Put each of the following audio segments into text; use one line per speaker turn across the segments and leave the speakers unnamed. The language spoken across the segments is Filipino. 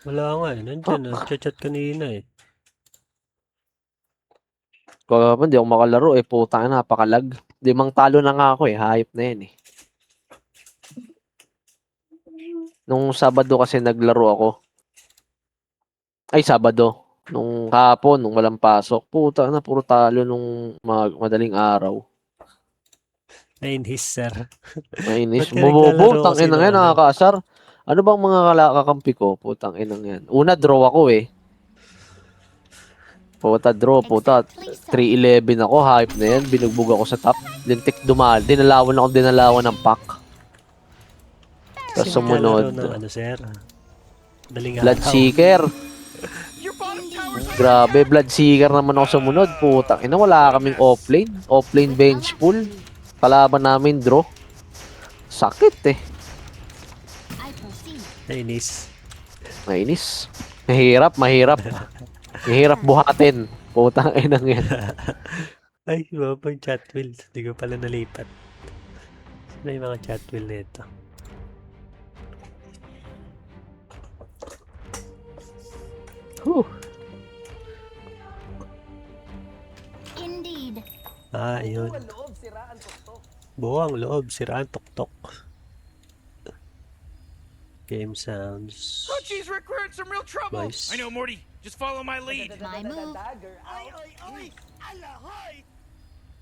Wala nga eh. Nandiyan, nag-chat kanina eh.
Kaya hindi ako makalaro eh. Puta na, napakalag. 5 talo na nga ako eh. Hayop na yan eh. Nung Sabado kasi naglaro ako. Ay, Sabado. Nung hapon, nung walang pasok. Puta na, puro talo nung madaling araw.
Nainis, sir.
Mainis.
Ba't ka
Bobobo,
naglalaro kasi
tangin na
ng
yan,
ano?
nakakaasar. Ano bang mga kakampi ko? Putang inang yan. Una, draw ako eh. Puta, draw. Puta, 3-11 ako. Hype na yan. Binugbog ako sa top. Lintik dumal. Dinalawan ng pack.
Kasi
Tapos sumunod,
naglalaro ng ano, sir? Daling
Bloodseeker. Grabe, Bloodseeker naman ako sumunod. Putang ina, wala kaming offlane. Offlane bench pool. Kalaban namin, draw. Sakit eh.
Nainis.
Mainis. Mahirap. Mahirap buhatin. Putang inang yan.
Ay, iba pa yung chat wheel. Hindi ko pala nalipat. Saan yung mga chat wheel na ito?
Whew.
Indeed.
Ah, yun. Buwang loob, siraan, tuktok. Game sounds.
Crunchy's recruiting some real trouble.
Nice.
I know, Morty. Just follow my lead.
My move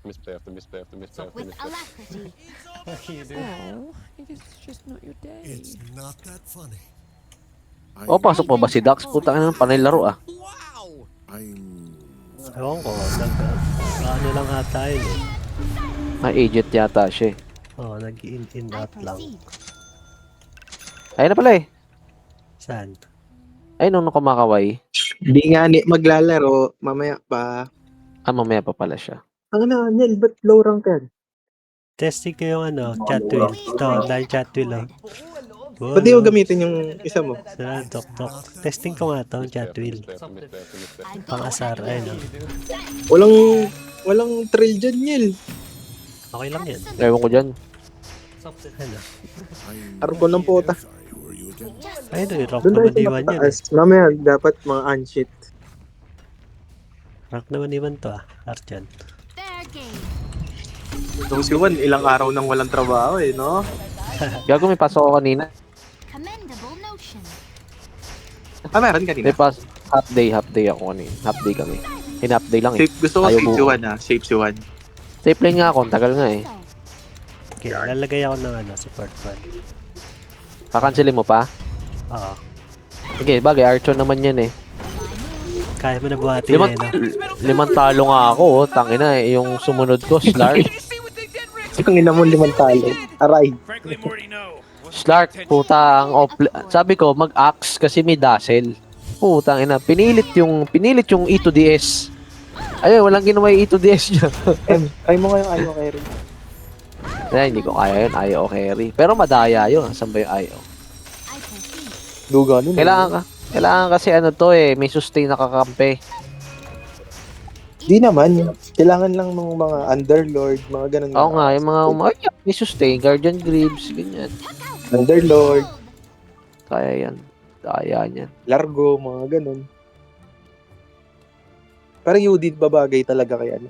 Misplay
with alacrity.
Oh, it is just not your day.
It's not that funny.
O, pasok pa ba si Dax? Putang ina, panay laro ah.
Wow.
I'm
Ewan ko, ano lang ata yun eh.
Agent yata siya eh.
Oo, nag-in
I
out lang.
proceed.
Ayun na pala eh.
Saan?
Ay, nung kumakaway.
Hindi nga maglalaro, mamaya pa.
Ah, mamaya pa pala siya.
Ang na, Nel, ba't low rank ka?
Testing ko yung ano, chat wheel. Ito, dahil chat wheel oh.
Ba't di mo gamitin yung isa mo?
Sira, tok. Testing ko nga ito, chat wheel.
I go
Pang-asar, ayun oh.
Walang thrill dyan, Nel.
Okay lang yan.
Ewan ko dyan.
Ano?
Arbon ng puta.
Ayun oh, rock
Doon
naman
tayo
iwan
sa
yan.
mataas. Mamaya, dapat mga unshit.
Rock naman iwan to ah, Arjan.
fair game.
Itong si Juan, ilang araw nang walang trabaho eh, no?
Gago, may pasok ako kanina.
Commendable notion.
Ah, meron
May
kanina.
half day ako kanina. Half day kami. Half day lang eh.
Safe, gusto ko
Ayaw
safe si
buo.
Juan ha. Safe si Juan.
Safe lane nga ako, ang tagal nga eh.
So,
Okay, lalagay ako ng ano, support fan.
Kakansilin mo pa?
Oo.
Sige, bagay, Archon naman yan eh.
Kaya mo na buhatin eh, no?
5 talo nga ako, oh. Tangina eh. Yung sumunod ko, Slark.
Did you see what they did, Rick?
Ang ina mo 5 talo. Aray.
Frankly, Morty, no.
Slark, puta, sabi ko, mag-axe kasi may dazzle. Putang ina, pinilit yung E2DS. Ayun, walang ginawa yung E2DS niya.
Try mo nga yung ayaw kay Rin.
Ay, hindi ko kaya yun, IO carry. Pero madaya yun, saan ba yung IO?
I proceed.
Duga nun.
Kailangan kasi ano to eh, may sustain na kakampi.
Di naman. Kailangan lang ng mga underlord, mga ganun.
Oo nga, yung mga may sustain, Guardian Greaves, ganyan.
Underlord,
Kaya yan, daya niyan.
largo, mga ganun. Pero Udit babagay talaga kay ano.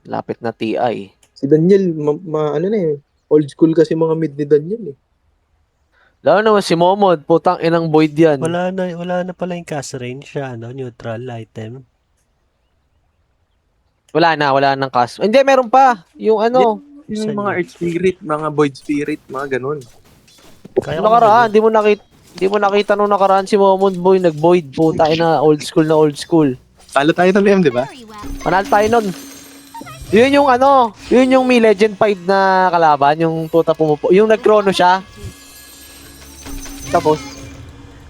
Lapit na TI.
Si Daniel, ano na eh. Old school kasi mga mid ni Daniel eh.
Lalo naman si Momod, putang inang void yan.
Wala na pala yung cast range siya, ano, neutral item.
Wala nang cast. Hindi, meron pa. Yung ano,
Yung
Saan
mga
yun?
Earth Spirit, mga Void Spirit, mga ganun.
Kaya
nung nakaraan, di mo nakita nung nakaraan si Momod boy, nag-void. Puta ina, old school.
Talo tayo ng M, di ba?
Very well.
Panalo tayo nun. Yun yung may Legend 5 na kalaban, yung puta pumupo. Yung nag-chrono siya.
Tapos,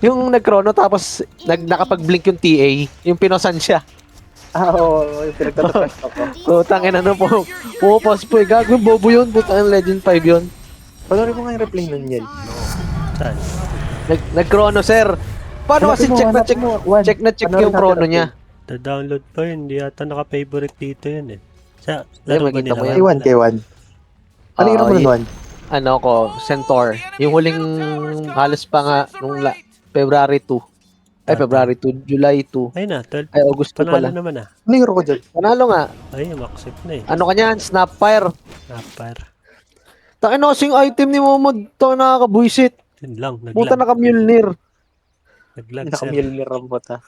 Yung nag-chrono tapos nakapag-blink yung TA, yung pinosan siya.
oo, yung pinagtatapas ako.
Putang ina no po. Pumupos po, gago bobo yun, putang Legend 5 yun.
Panorin mo nga yung replay nun yan.
Saan?
Nag-chrono sir. Paano kasi check na check yung chrono niya.
Na-download pa yun, hindi yata naka-favorite dito yun eh. Sa
Ay,
laro ba
makita
nila?
mo yan.
Kay Juan, kay Juan. Ano yung mo nun, Juan?
ano ko, Centaur. Yung huling halos pa nga nung February 2. Ay, February 2, July 2.
Ay na, 12.
Ay, August 2
Panalo
pala.
naman ah.
Ano hero ko dyan?
Panalo nga.
Ay, accept na eh.
Ano kanyan? Snapfire.
Napar.
Takin na kasing item ni Momod. Takin nakakabuisit.
Yun lang,
Puta
naglag.
naka-Mjolnir.
Naglag, sir.
Nakamil ni Rambot ha.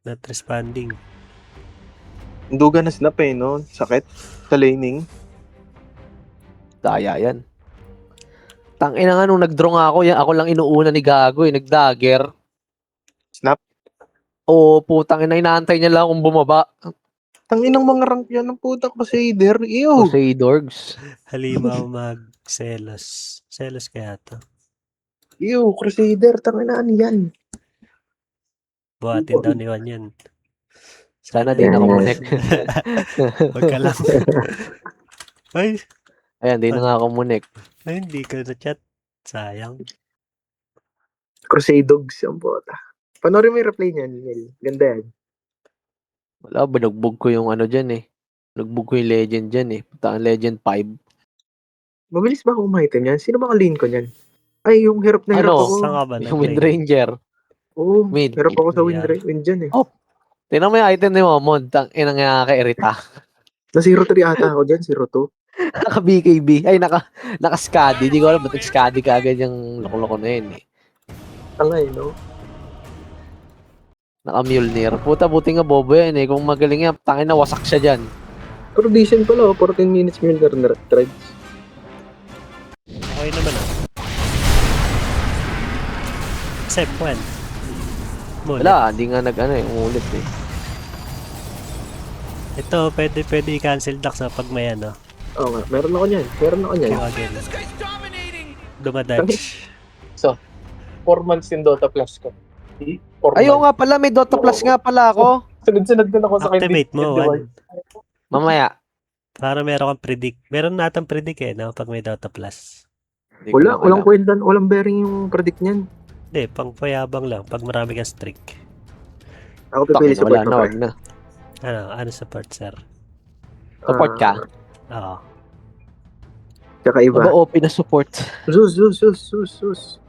Not responding.
Duga na snap eh, no? Sakit. Sa laning.
Daya yan. Tangina nga nung nag-draw nga ako, yan, ako lang inuuna ni Gago eh. Nag-dagger.
Snap.
Oo, putang ina, inaantay niya lang kung bumaba.
Tanginang mga rank yan ng puta Crusader. Ew!
Dorgs.
Halimaw mag-selos. Selos kaya to.
Ew, Crusader. Tanginaan yan.
Buhatin daw ni Juan yan.
Sana di na connect.
Wag ka lang. Ay,
Ayan, di na nga ako connect.
ay, hindi ka na chat. Sayang.
Crusadogs ang puta. Panoorin mo yung replay niyan, Nel. Ganda yan.
Wala, binagbog ko yung ano dyan eh. Nagbog ko yung legend dyan eh. Puta, ang legend 5.
Mabilis ba akong mahitin yan? Sino ba ka-lean ko niyan? Ay, yung hirap na hirap
Ano?
ako.
Saan ka ba
Yung Wind
nag-play?
Ranger.
Oo,
Mid.
hirap ako sa
Yeah.
win dyan eh.
Tingnan mo yung item ni Momod. Inang nga ka-irita.
Na 0-3 ata ako dyan, 0-2.
Naka-BKB. Ay, naka-Scadi. Di ko alam ba't nag-Scadi ka agad yung loko-loko na yun eh.
Tangay, no?
Naka-Mjolnir. Puta, buti nga bobo yan eh. Kung magaling yan, tangin na wasak siya dyan.
Pero decent pala, 14 minutes Milner threads.
Okay naman ah. Except when? Mulit.
Wala, hindi nga nag-ano eh. Umulit eh.
Ito, pwede i-cancel Dax pag may ano.
Oo nga, meron ako niyan.
Again.
This guy's dominating.
Dumadodge.
4 months in Dota Plus ko. 4
Ayaw nga pala, may Dota Plus nga pala ako.
Sunod-sunod din ako sa
Activate mo, Juan.
Mamaya.
Para meron kang predict. Meron natang predict eh, no? Pag may Dota Plus.
Hindi ko na
Walang
alam.
kwenta, walang bearing yung predict niyan.
Hindi, pang payabang lang. Pag marami kang streak.
Ako pipili
Tangin,
sa
wala
part
na,
na
wag na.
Ano support, sir?
Support ka?
Oo.
Tsaka
Iba
iba.
OP na support.
Zeus.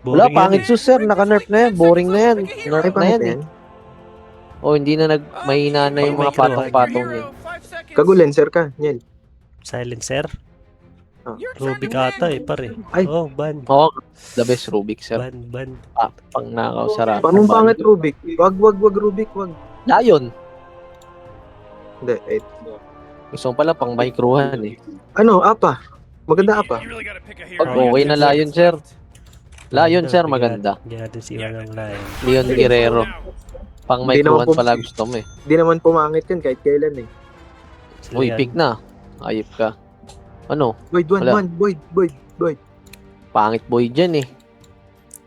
Wala,
Boring
pangit
yan
sus sir. Naka-nerf na yan. Boring na yan. Nerf
Ay,
na
pangit
yan eh.
yan.
O, hindi na mahina na yung
Pag
mga
may
patong-patong yan.
5 seconds.
Kagulenser ka, Niel.
Silencer?
Oh.
Your turn
Rubik
to win.
ata eh, pare.
Ay.
Oh, ban.
Oo, the best Rubik sir.
Ban.
Pang nakaw, sarap.
Paano pangit Rubik? Wag Rubik, wag.
Lion.
Hindi,
Gusto mo pala pang microhan eh.
Ano, apa? Maganda apa?
You really gotta pick a
Pag
hero.
okay na Lion sir. Lion sir, maganda.
Hindi natin siya ng Lion.
Leon Guerrero. Pang
Hindi naman
microhan
po-
pala gusto mo eh.
Di naman pumangit yun kahit kailan eh.
Sila
Uy,
yan.
pick na. Ayip ka. Ano?
Boyd,
Wala.
Boyd.
Pangit boy dyan eh.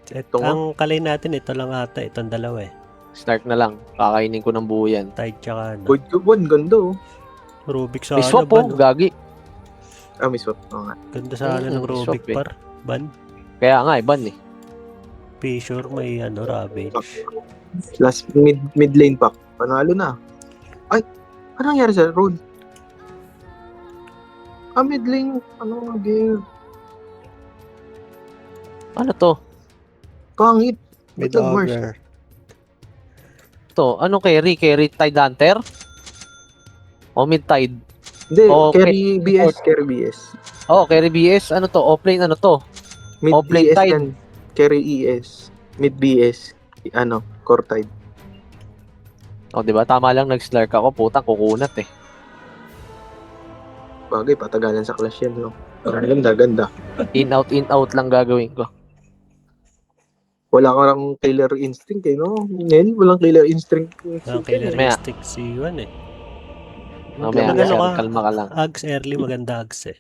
Ito nga.
Ang kalay natin, ito lang ata. Itong dalawa eh.
Start na lang. Kakainin ko ng buo yan.
Tide tsaka ano.
Boyd ko, ganda oh.
Rubik sa
May
ano,
swap
ban.
oh, gagi.
Ah, may swap. Oo nga.
Ganda sa ano ng
may
Rubik
swap eh.
par. Ban.
Kaya nga, iban eh.
Fissure, may ano, Ravage.
Last mid lane pack. Panalo na. Ay, ano nangyari sa roll? Ah, mid lane. Ano nga gear?
Ano to?
Pangit.
Mid
Ito, Mars.
over.
To, ano carry? Carry Tide Hunter? O mid Tide?
Hindi,
Oh,
carry BS.
Oh, carry BS. Ano to? Offlane ano to?
Mid
Offlane
BS
Tide.
yan. Carry ES. Mid BS. Ano, core tide.
O, di ba? Tama lang nag-slurk ako. Putang kukunat eh.
Bagay, patagalan sa clash yan, no? Parang ganda.
In out lang gagawin ko.
Wala ka lang killer instinct, eh, no? Nel, walang killer instinct.
Ang killer
Maya.
instinct si Juan eh.
Mamaya,
Maganda
sir,
ka.
kalma ka lang.
Ags early, maganda Ags eh.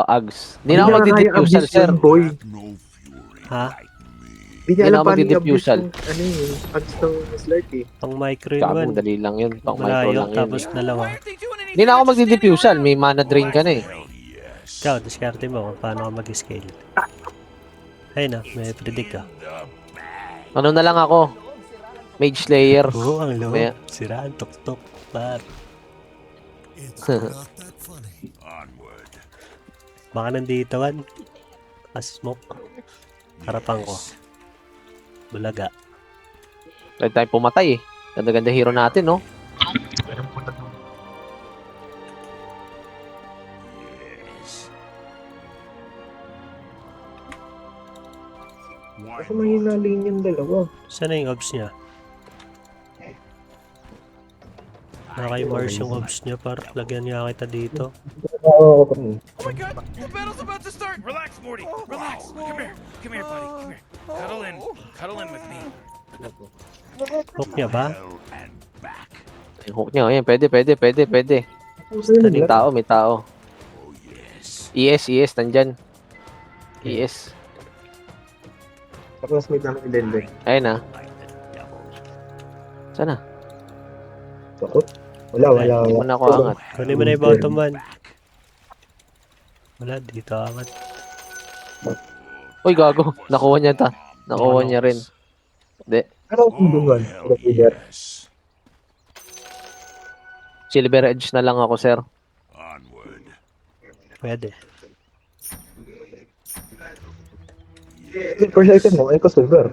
Ags. Hindi na ako magdi-diffusal, sir.
Boy.
Ha?
Hindi niya
Hindi na
alam
ako
paano i-abuse
magdi-diffusal.
yung, ano eh, ads ng slurk eh.
Pang micro yun, Juan.
Kagong dali lang yun. Pang micro
Malayo,
lang yun.
tapos dalawa.
Why aren't they doing anything?
Hindi na ako
Just standing
magdi-diffusal.
around.
May mana drain ka na eh.
Ikaw, diskarte mo kung paano ka mag-scale. Ayun na, may predict ka.
Ano na lang ako? Mage Slayer.
Oo, ang loob.
Maya.
Siraan, tok-tok. Par.
It's not that funny.
Baka nandito kan. Smoke. Harapan ko. Bulaga.
Pwede tayong pumatay eh. Ganda-ganda hero natin, no?
Kasi mahina lane yung dalawa.
Saan na yung obs niya? Naka-immerse yung obs niya para lagyan niya kita dito.
Oo, ako pa rin.
Oh my god! The battle's about to start! Relax, Morty! Relax! Come here! Come here, buddy! Come here! Cuddle in! Cuddle in with me!
Hook niya ba?
Yung hook niya, ayan. Pwede. May tao, may tao. ES, nandyan. ES.
Sa classmate namin ni Dende.
Ayun ah. Sana.
Takot? Wala.
Hindi mo na ako angat.
Kunin mo na yung bottom one. Wala, dito angat.
Uy, gago. Nakuha niya ta. Nakuha niya rin. Hindi.
Ano ang dungan? Leader.
Silver Edge na lang ako, sir.
Pwede.
First item mo, Echo Silver.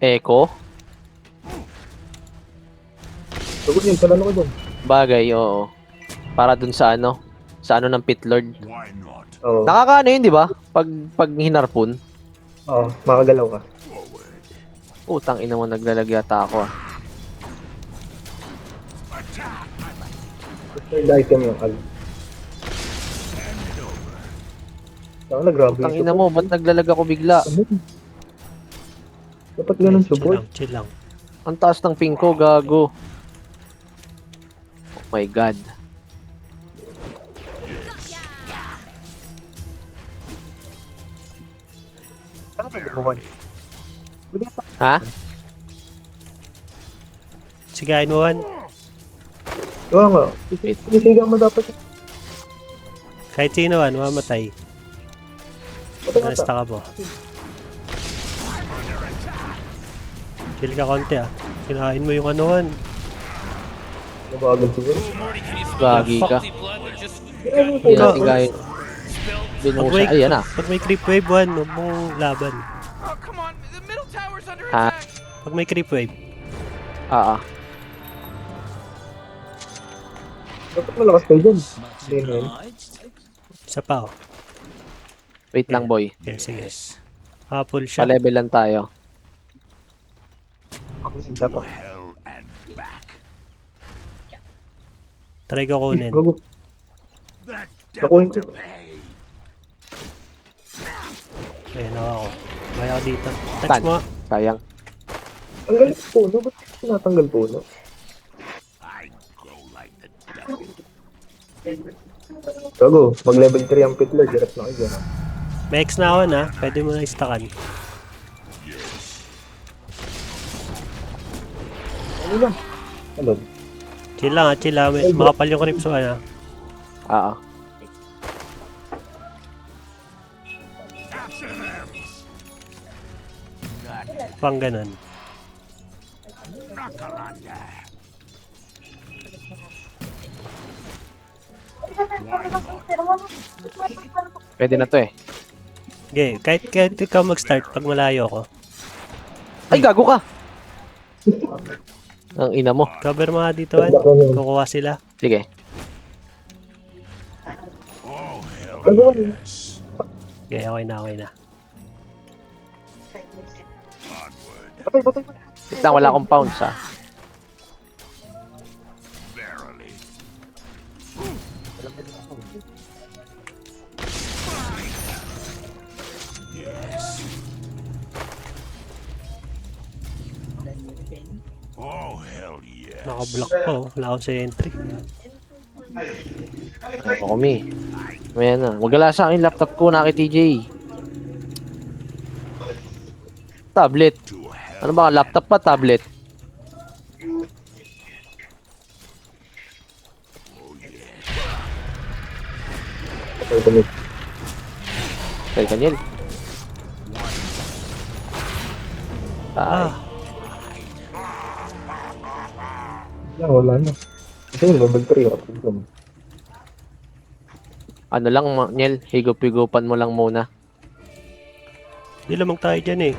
Echo?
Sagot yun, palalo ko dun.
Bagay, oo. Para dun sa ano? Sa ano ng Pit Lord.
Oo,
Nakakaano yun, di ba? Pag hinarpon.
oo, makagalaw ka.
Utang ina mo, naglalagyata ako ah.
Third item yung Al. Saka na, grabe.
Utang ina mo, ba't naglalag ako bigla?
Dapat ganun support.
Chill lang.
Ang taas ng ping ko, gago. Oh my god.
Saan ka gumawa?
Ha?
Sigain mo one.
Oo nga. Sinisiga mo dapat.
Kahit sino one, mamatay.
Patay
Nasta
ata.
ka po. Chill ka konti ah. Kinain mo yung ano one.
Nabagal siguro.
Morty, can you smell
Gagi
that
ka.
salty blood that just
Hindi natin kahit
spilled?
binusa. Ayan ah.
Pag may creep wave one, huwag mong laban.
Oh, come on! The middle tower's under
Ha?
attack!
Pag may creep wave,
Dapat malakas kayo dun. Hindi na yun.
isa pa oh.
Wait lang boy.
Okay, sige. Full shot.
Pa-level lang tayo.
Ako sinta pa.
Try ko kunin.
Gago. Nakuhin ko.
Ayan ako. Kaya ako dito. Touch
Tan.
mo.
Sayang.
Tanggal yung puno. Ba't tinatanggal puno? Gago. Mag-level 3 ang pitler. Direct na kayo dyan.
May X na ako na. Pwede mo na istakan.
Ano lang? Ano?
Chill lang ah, chill lang. Makapal yung creeps mo na. Pang ganun.
Pwede na to eh.
Okay, kahit ikaw mag-start pag malayo ako.
Ay, gago ka! Ang ina mo.
Cover mga dito, man. Kukuha sila.
Sige.
Gago.
Okay, okay na, okay na.
Patay, patay.
Wait lang, wala akong pounds ha.
Naka-block pa, oh. Wala akong sa entry.
Ako kami. Ayan na. Magala sa akin laptop ko, naki TJ. Tablet. Ano ba? Laptop pa? Tablet?
Patay, patay.
Kay Kanyel.
Ah,
Wala na. Kasi yung level 3 ako.
Ano lang, Niel, higup-higupan mo lang muna.
Hindi lamang tayo dyan eh.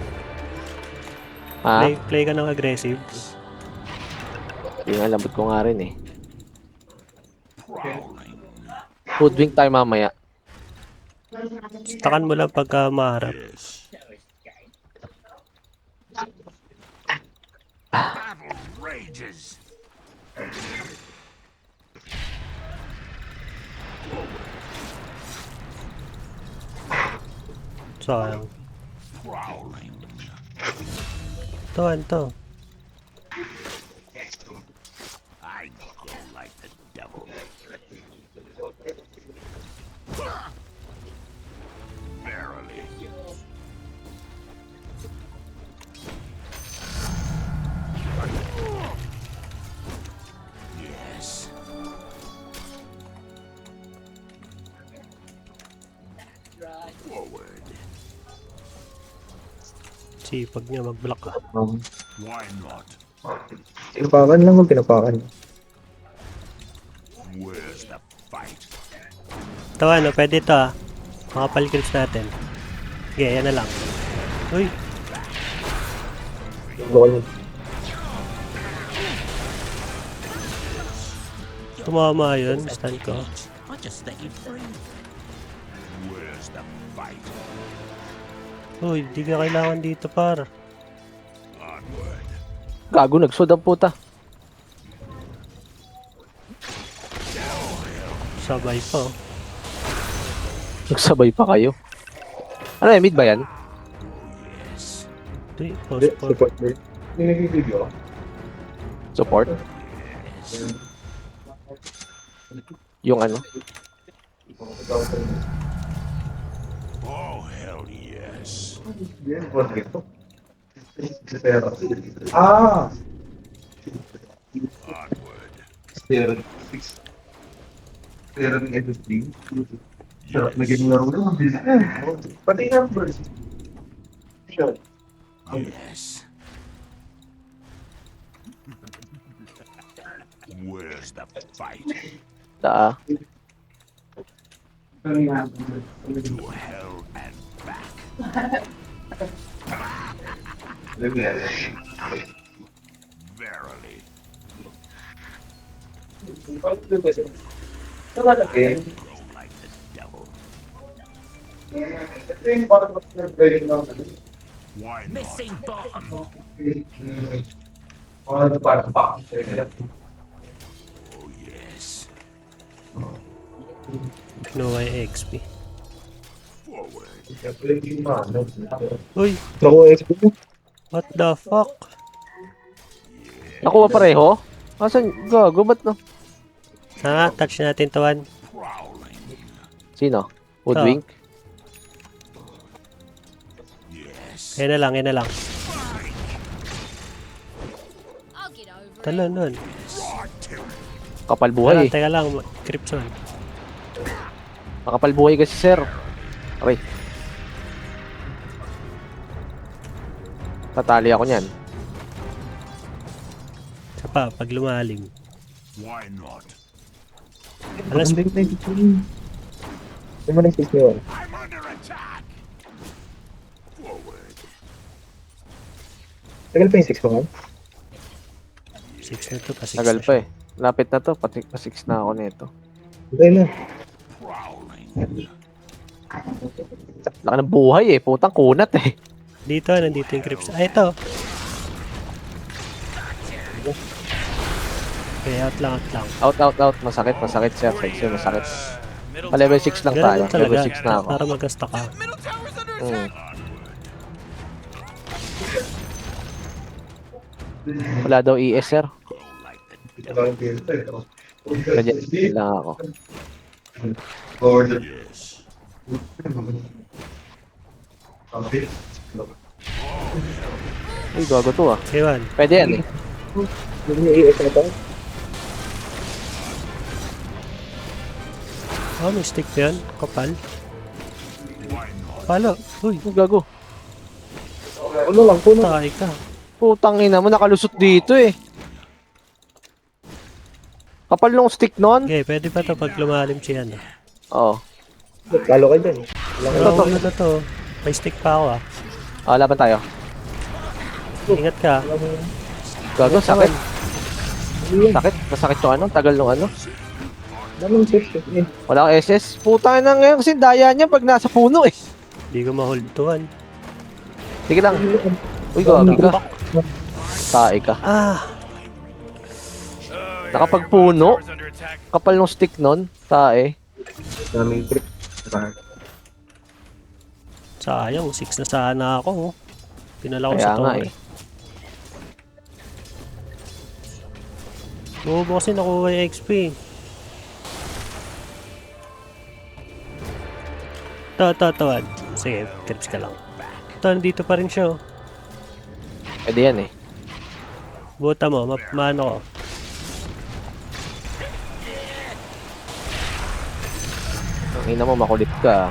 Ha?
Play ka ng aggressive.
Hindi nga, lambot ko nga rin eh. Hoodwink tayo mamaya.
Takan mo lang pagka maharap.
Battle rages.
Sayang. Tuwan to.
I go like the devil. Verily. Yes. Forward.
Sipag niya mag-block ka.
Why not?
Pinapakan lang o pinapakan.
Where's the fight?
Tuwan, no, pwede to ah. Makapal kills natin. Okay, yan na lang. Uy, tumama yun. Stun ko.
Where's the fight?
Uy, di ka kailangan dito par.
Onward.
Gago, nagsod ang puta.
Sabay pa oh.
Nagsabay pa kayo. Ano eh, mid ba yan?
Uy, post po.
Support mo.
Support? Yung ano?
Oh, hell yes.
Ah!
Onward.
Pero ng everything. Sarap na ganyan laro lang. Pati numbers. Sure.
Yes. Where's the fight?
Taa.
To hell and back. Verily. Go like the devil. Why not? Oh, yes.
No XP.
Forward.
Uy,
Naku, XP mo.
what the fuck?
Nakuha pareho? Asan? Gago, ba't no?
Sana touch natin tuwan.
Prowling.
Sino? Woodwink?
Yes.
Yan na lang, yan na lang.
I'll get over it.
Talo nun.
Kapal
Teka
buhay
lang,
eh.
teka lang. Crypton.
Makapal buhay kasi sir. Aray. Tatali ako niyan.
Isa pa, pag lumalim.
Why not?
Alas,
Hindi mo na yung 61.
I'm under attack. Forward.
Tagal pa yung 61?
6 na to, pa 6
Tagal pa eh. Lapit na to. Pati pa 6 na ako nito.
Hindi na.
Prowling.
Laki ng buhay eh. Putang kunat eh.
Dito, nandito yung Crypton. Ay, ito. Okay, out lang, out lang.
Out. Masakit sir. Sexy, masakit. Pa level 6 lang tayo.
Ganun talaga.
Level 6 na ako.
Para magasta ka.
Middle tower's under
Hmm. Wala daw ES sir. Ganyan lang ako.
Yes.
Uy, gago to ah.
Ewan.
Pwede yan eh.
Hindi niya i-ES na ito.
Oh, may stick pa yan. Kapal. Palo. Uy,
Uy, gago.
Ano lang, puno.
tayo ka.
Putang ina mo, nakalusot dito eh. Kapal nung stick nun.
Okay, pwede pa to pag lumalim siya. No?
Oo.
Lalo ka dyan.
Ano na to? May stick pa ako ah.
Laban tayo.
Ingat ka.
Gago, sakit. Sakit. Masakit yung ano. Tagal nung ano.
Daming safe.
Wala kang SS. Puta na ngayon kasi daya niya pag nasa puno eh.
Hindi ko ma-hold tuan.
Sige lang. Uy, gago ka. Tae ka. Nakapagpuno.
Tower's under attack.
Kapal nung stick nun. Tae.
Daming trip.
Sayang, 6 na sana ako. Oh. Pinala ko
Kaya
sa
nga
torre.
eh.
Bobo kasi nakuha yung XP. Tawad. Sige, trips ka lang. Ito, nandito pa rin siya. Oh.
Pwede yan eh.
Buta mo, maano ko.
Ang ina mo, makulit ka.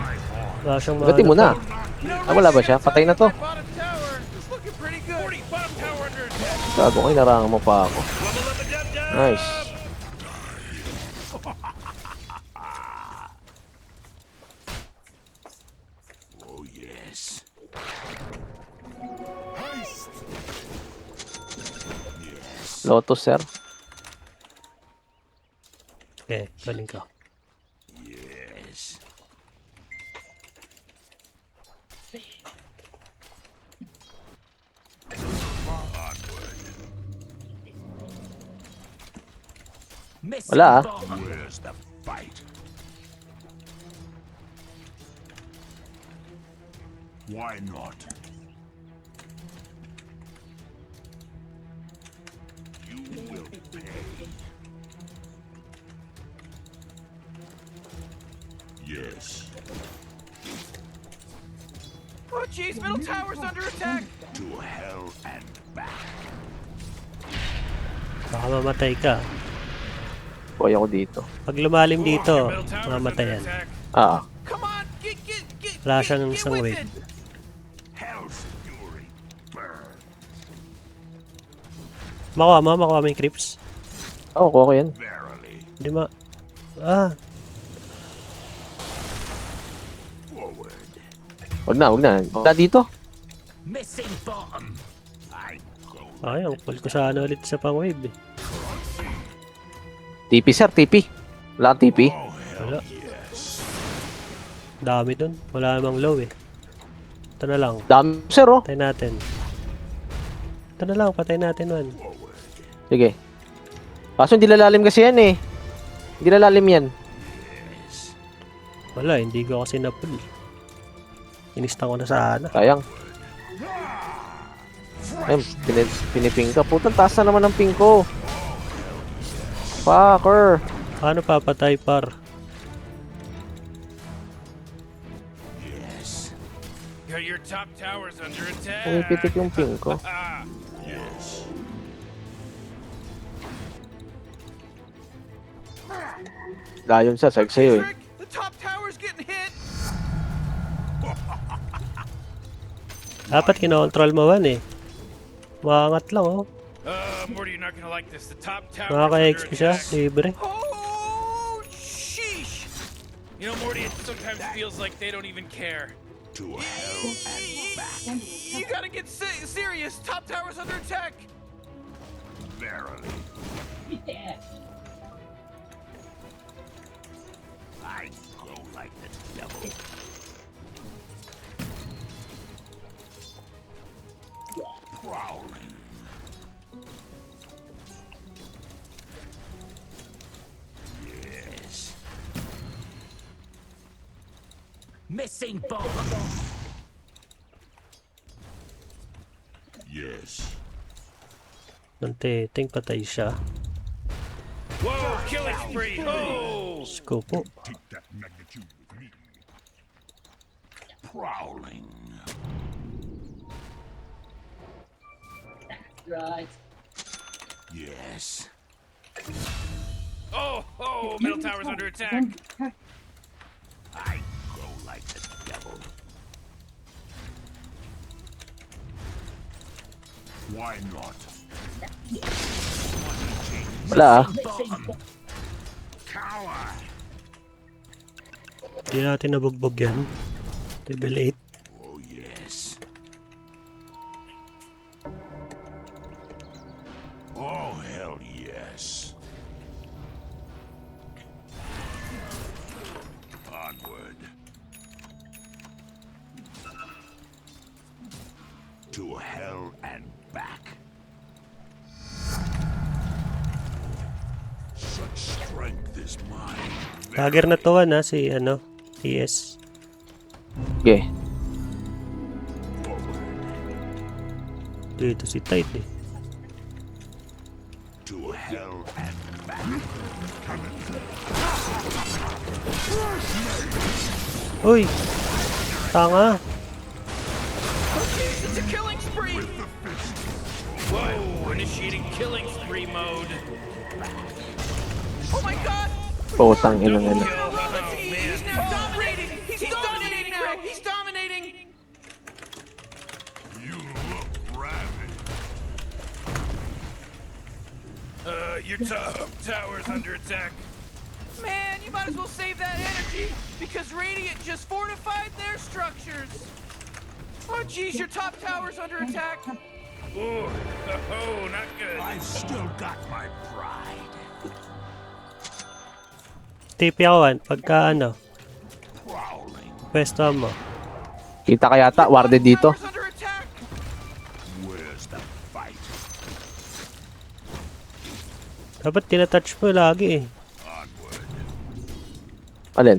Wala siyang
Gati mo na.
pa.
Wala ba siya? Patay na to.
Bottom tower is looking pretty good. 40, bottom tower under attack.
Gago ko, inarangan mo pa ako.
Level up a dub-dub.
Nice.
Oh, yes.
Lotus, sir.
Okay, galing ka.
Yes.
Wala ah.
Where's the fight? Why not? You will pay. Yes. Oh jeez, middle tower's under attack. To hell and back.
Baka mamatay ka.
Boy ako dito.
Pag lumalim dito,
Middle tower's
mamatay
under
yan.
attack. Come on, get
Wala siya ng isang
with
wave.
it. Hell's fury burn.
Makuha mo yung creeps.
Kuha ko yan.
Verily.
Hindi ma...
Forward.
Wag na. Wala dito.
Missing bottom. I go.
Ayun, pull ko sana ulit sa pang wave eh.
TP, sir. TP. Wala kang TP.
Wala. Dami dun. Wala namang low eh. Ito na lang.
Dami, sir, oh.
Patay natin. Ito na lang, patay natin man.
Sige. Kaso hindi lalalim kasi yan eh. Hindi lalalim yan.
Wala, hindi ko kasi na-pull. Inista ko na sana.
Sayang. Ay, piniping ka. Putang taas na naman ng ping ko. Fucker.
Paano papatay par?
Your top tower's under attack.
Pumipitik yung ping ko.
Yes.
Layon siya, sag sa'yo eh.
Trick, the top tower's getting hit.
Dapat kinokontrol mo man eh. Maangat lang oh.
Morty, you're not gonna like this. The top tower.
Nakaka-XP siya, libre.
Oh, sheesh. You know, Morty, it sometimes feels like they don't even care. To hell and back. You gotta get serious. Top tower's under attack. Verily. I go like the devil. Prowling. Yes. Missing bomb. Yes.
Nantiting patay siya.
Whoa, killing spree. Oh.
Scope po.
Take that magnitude with me. Prowling.
Right.
Yes. Oh, middle tower's under attack. I go like the devil. Why not?
Wala ah.
Cower.
Hindi natin nabugbog yan. Level 8.
Oh, yes. Oh, hell yes. Onward. To hell and back. Such strength is mine.
Lager na to ha, si TS.
Okay.
Forward.
Dito si Tide eh.
To hell and back.
Uy! Tanga!
It's a killing spree! Whoa, initiating killing spree mode. Oh my god!
Putang ina nila.
He's now dominating! He's dominating now! He's dominating!
You look rabid.
Your top tower's under attack. Man, you might as well save that energy, because Radiant just fortified their structures. Oh jeez, your top tower's under attack. Ooh, oh, not good.
I've still got my pride.
TP ako pagka
Prowling.
pwesto mo.
Kita ka yata, warded dito.
Tower's under attack.
Where's the fight?
Dapat tinatouch mo lagi eh.
Onward.
Alin?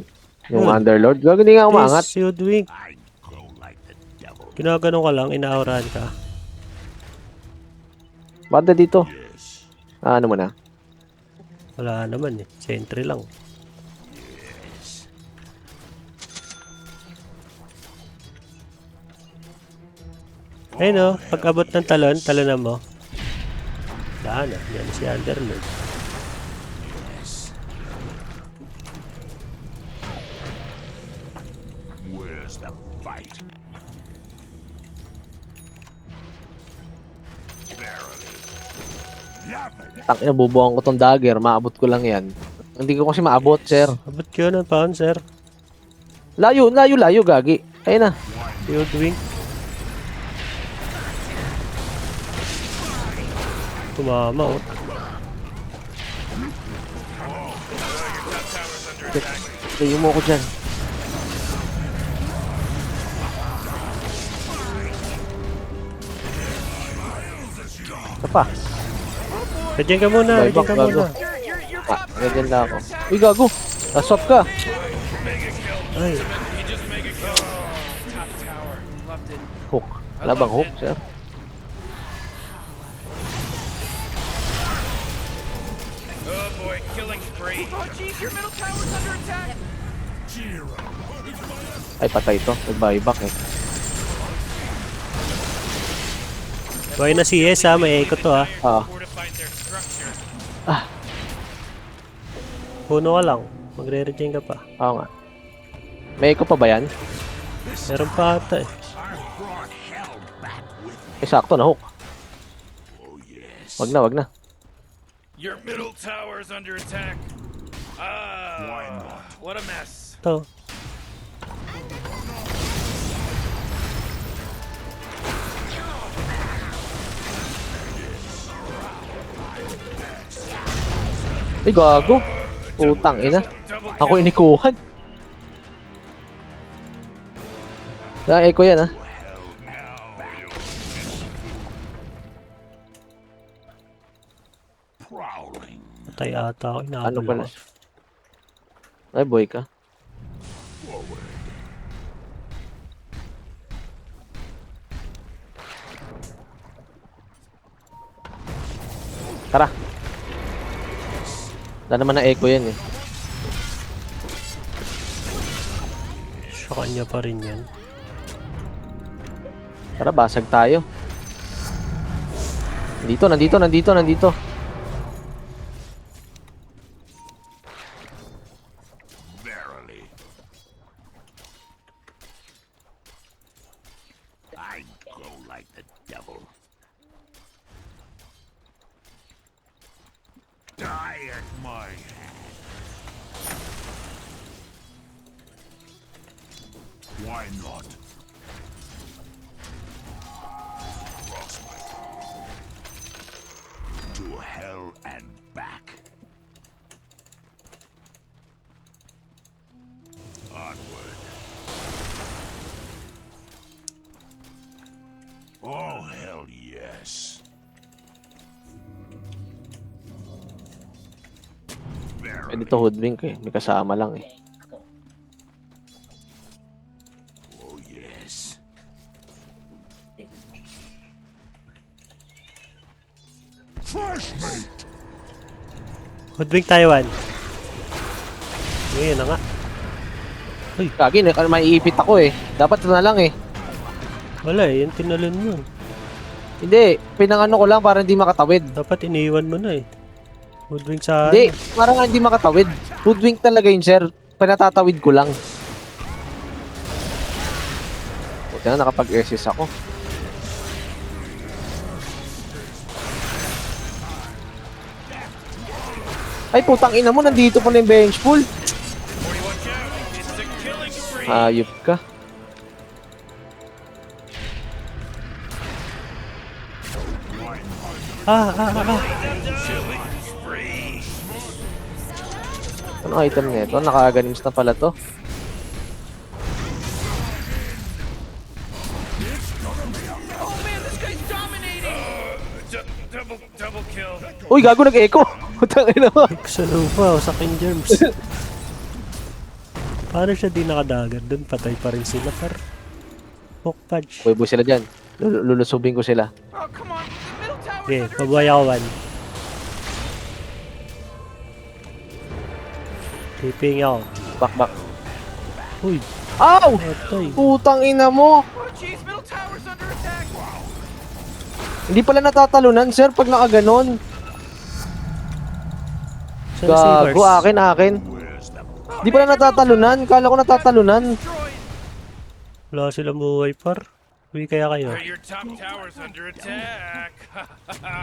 Yung
Yun.
Underlord? Gago, hindi nga umangat.
Yes, Hoodwink.
I glow like the devil.
Ginaganon ka lang, inaaurahan ka.
Warded dito.
Yes.
Ano mo na?
Wala naman eh. Sentry lang.
Yes.
Ayun o, pag abot ng talon, talonan mo. Wala na, yan si Underlord.
Yes. Where's the fight? Verily. Yapid.
Tangina, bubuang ko tong dagger. Maabot ko lang yan. Hindi ko kasi maabot, sir.
Abot ko yun ng pouncer.
Layo, layo, layo, gagi. Ayun na.
Si Hoodwink. Tumama oh.
Layo mo ko dyan. Ito pa.
Radyan ka muna,
Bye,
radyan ka
bago.
muna.
Your
Ah,
top
ganyan na ako. Uy, gago. Naswap ka.
Ay,
He just mega killed. Top tower. Loved it.
Hook. Labang hook, sir.
Oh boy, killing spree. Oh jeez, your middle tower's under attack.
Ay, patay to. Nag-buyback eh.
buhay na si Yes ha, may echo to ha.
Ah.
Fortified their structure.
Puno ka lang, magre-regen ka pa.
Oo nga. May echo pa ba yan?
Meron pa ata eh.
Eh, sakto na hook.
Oh, yes.
Wag na, wag na.
Your middle tower's under attack. Ah, what a mess.
Ito.
Ay, gago. Putang ina.
Double
Ako inikuhan. Na echo yan, ha?
Prowling.
Patay ata ako,
Ano
inaabol
pala?
ako.
Ay, boy ka.
Forward.
Tara. Wala naman na echo yan, eh.
Sa kanya pa rin yan.
Tara, basag tayo. Nandito, nandito, nandito, nandito.
Verily. I glow like the devil. Die at my hand. Why not? Frostbite. To hell and back. Onward. Oh, hell yes.
Pwede to hoodwink eh. May kasama lang eh.
Oh, yes. Fresh meat.
Hoodwink Taiwan. Ngayon na nga.
Kagi, maiipit ako eh. Dapat ito na lang eh.
Wala eh, yung tinalon yun.
Hindi, pinangano ko lang para hindi makatawid.
Dapat iniwan mo na eh. Hoodwink sa...
Hindi, parang nga hindi makatawid. Hoodwink talaga yun, sir. Pinatatawid ko lang. Buti na, nakapag-assist ako. Ay, putang ina mo, nandito pala yung bench pool.
Morty, watch out. It's a killing spree.
Hayop ka.
Killing spree.
Ano item nito? Nakaganis na pala to.
Oh man, this guy's dominating. Double kill.
Uy, gago, nag-echo. Putang ina mo.
Sa lupa o sa King Germs. Paano siya di nakadagan? Doon patay pa rin sila par. Hook punch.
Uy, sila dyan. Lulusubin ko sila.
Oh come on, the middle tower's
Okay,
under
pabuhay ako one. Tipping ako.
Back.
Uy,
Ow!
patay.
Putang ina mo.
Oh jeez, middle tower's under attack.
Hindi pala natatalunan, sir, pag nakaganon.
Saan si Mars?
Gago, akin. Hindi pala natatalunan. Kala ko natatalunan.
Destroyed.
Wala silang buhay par. Uy, kaya kayo.
Your top tower's under attack.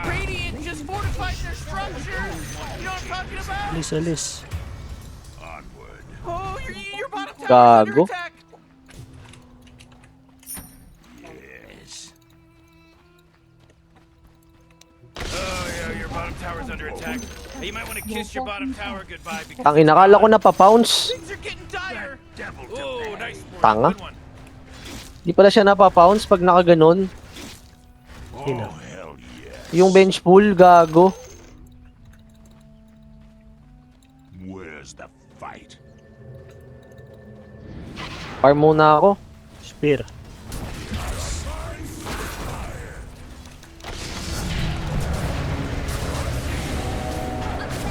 Radiant just fortified their structures. You know what I'm talking about?
Alis.
Onward.
Oh, your bottom tower's
Gago.
under attack.
Yes.
Oh yeah, your bottom tower's under attack. You might want to kiss your bottom tower goodbye because
Ang inakala ko napapounce.
things are getting dire. Oh, nice work.
Tanga.
Good one.
Hindi pala siya napapounce pag nakaganon.
Sino?
Oh, hell yes.
Yung bench pool, gago.
Where's the fight?
Farm muna ako.
Spear.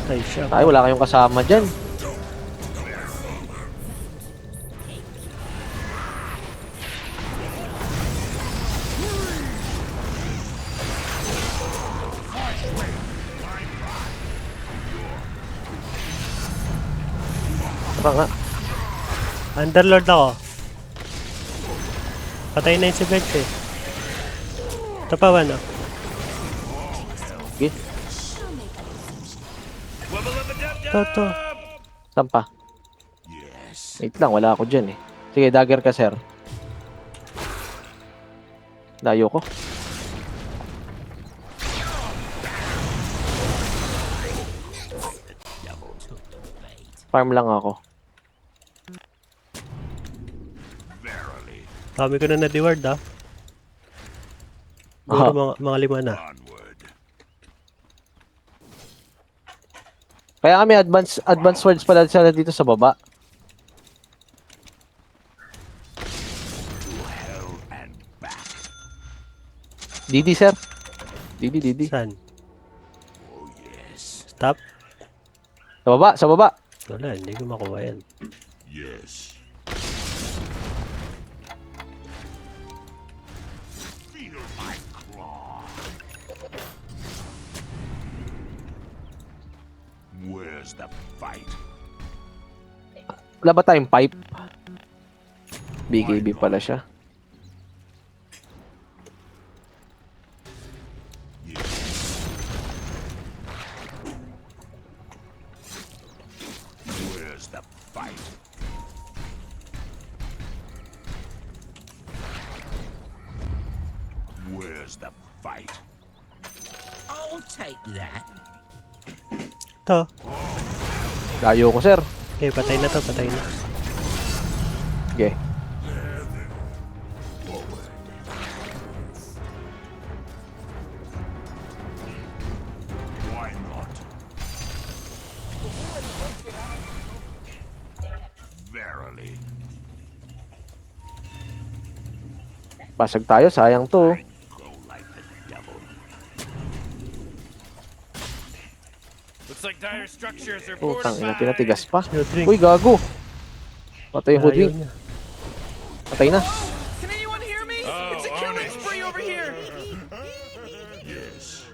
Ay, siya.
Ay, wala kayong kasama dyan. Tara nga.
Underlord ako. Patay na yung si Vex eh. Ito pa, ano?
Okay.
Ito.
Saan pa?
Yes.
Wait lang, wala ako dyan eh. Sige, dagger ka, sir. Layo ko. Farm lang ako.
Verily.
Dami ko na na-reward ah. Siguro mga 5 na.
Onward.
Kaya kami advance words pala sila dito sa baba.
To hell and back.
Didi, sir. Didi.
Saan?
Oh, yes.
Stop?
Sa baba.
Wala, hindi ko makuha yan.
Yes. Feel my claw. Where's the fight?
Wala ba tayong pipe? BKB pala siya.
Where's the fight? Where's the fight? I'll take that.
Ito.
Layo ko, sir.
Okay, patay na to, patay na.
Sige.
Why not? Verily.
Basag tayo, sayang to.
Go like the devil.
Looks like dire structures are
Putang ina,
fortified.
pinatigas pa.
Rodrigo.
Uy, gago. Patay yung
Ayaw
hoodwink.
niya.
Patay na.
Can anyone hear me? It's a killing spree over here.
Yes.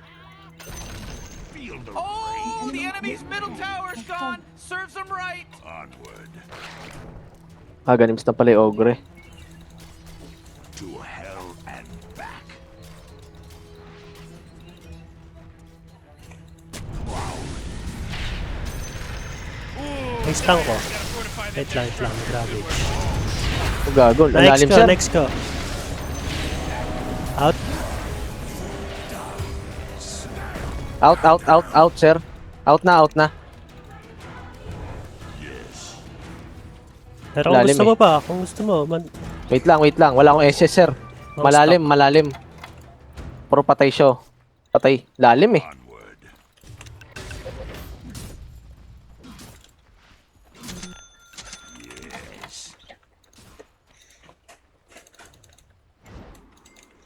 Feel the
Oh, the enemy's middle tower's gone. Serves them right.
onward
Ah, ganims na pala yung ogre.
to hell and back.
May stun ko.
Gotta fortify that
Wait lang. Grabe.
Oh, gago.
Next
Lalim,
ko,
sir.
next ko. Out.
Out, sir. Out na.
Pero kung
Lalim
gusto
eh.
mo pa, kung gusto mo,
Wait lang. Wala akong SS, sir. Malalim. Puro patay siya. Patay. Lalim eh.
Onward. Yes.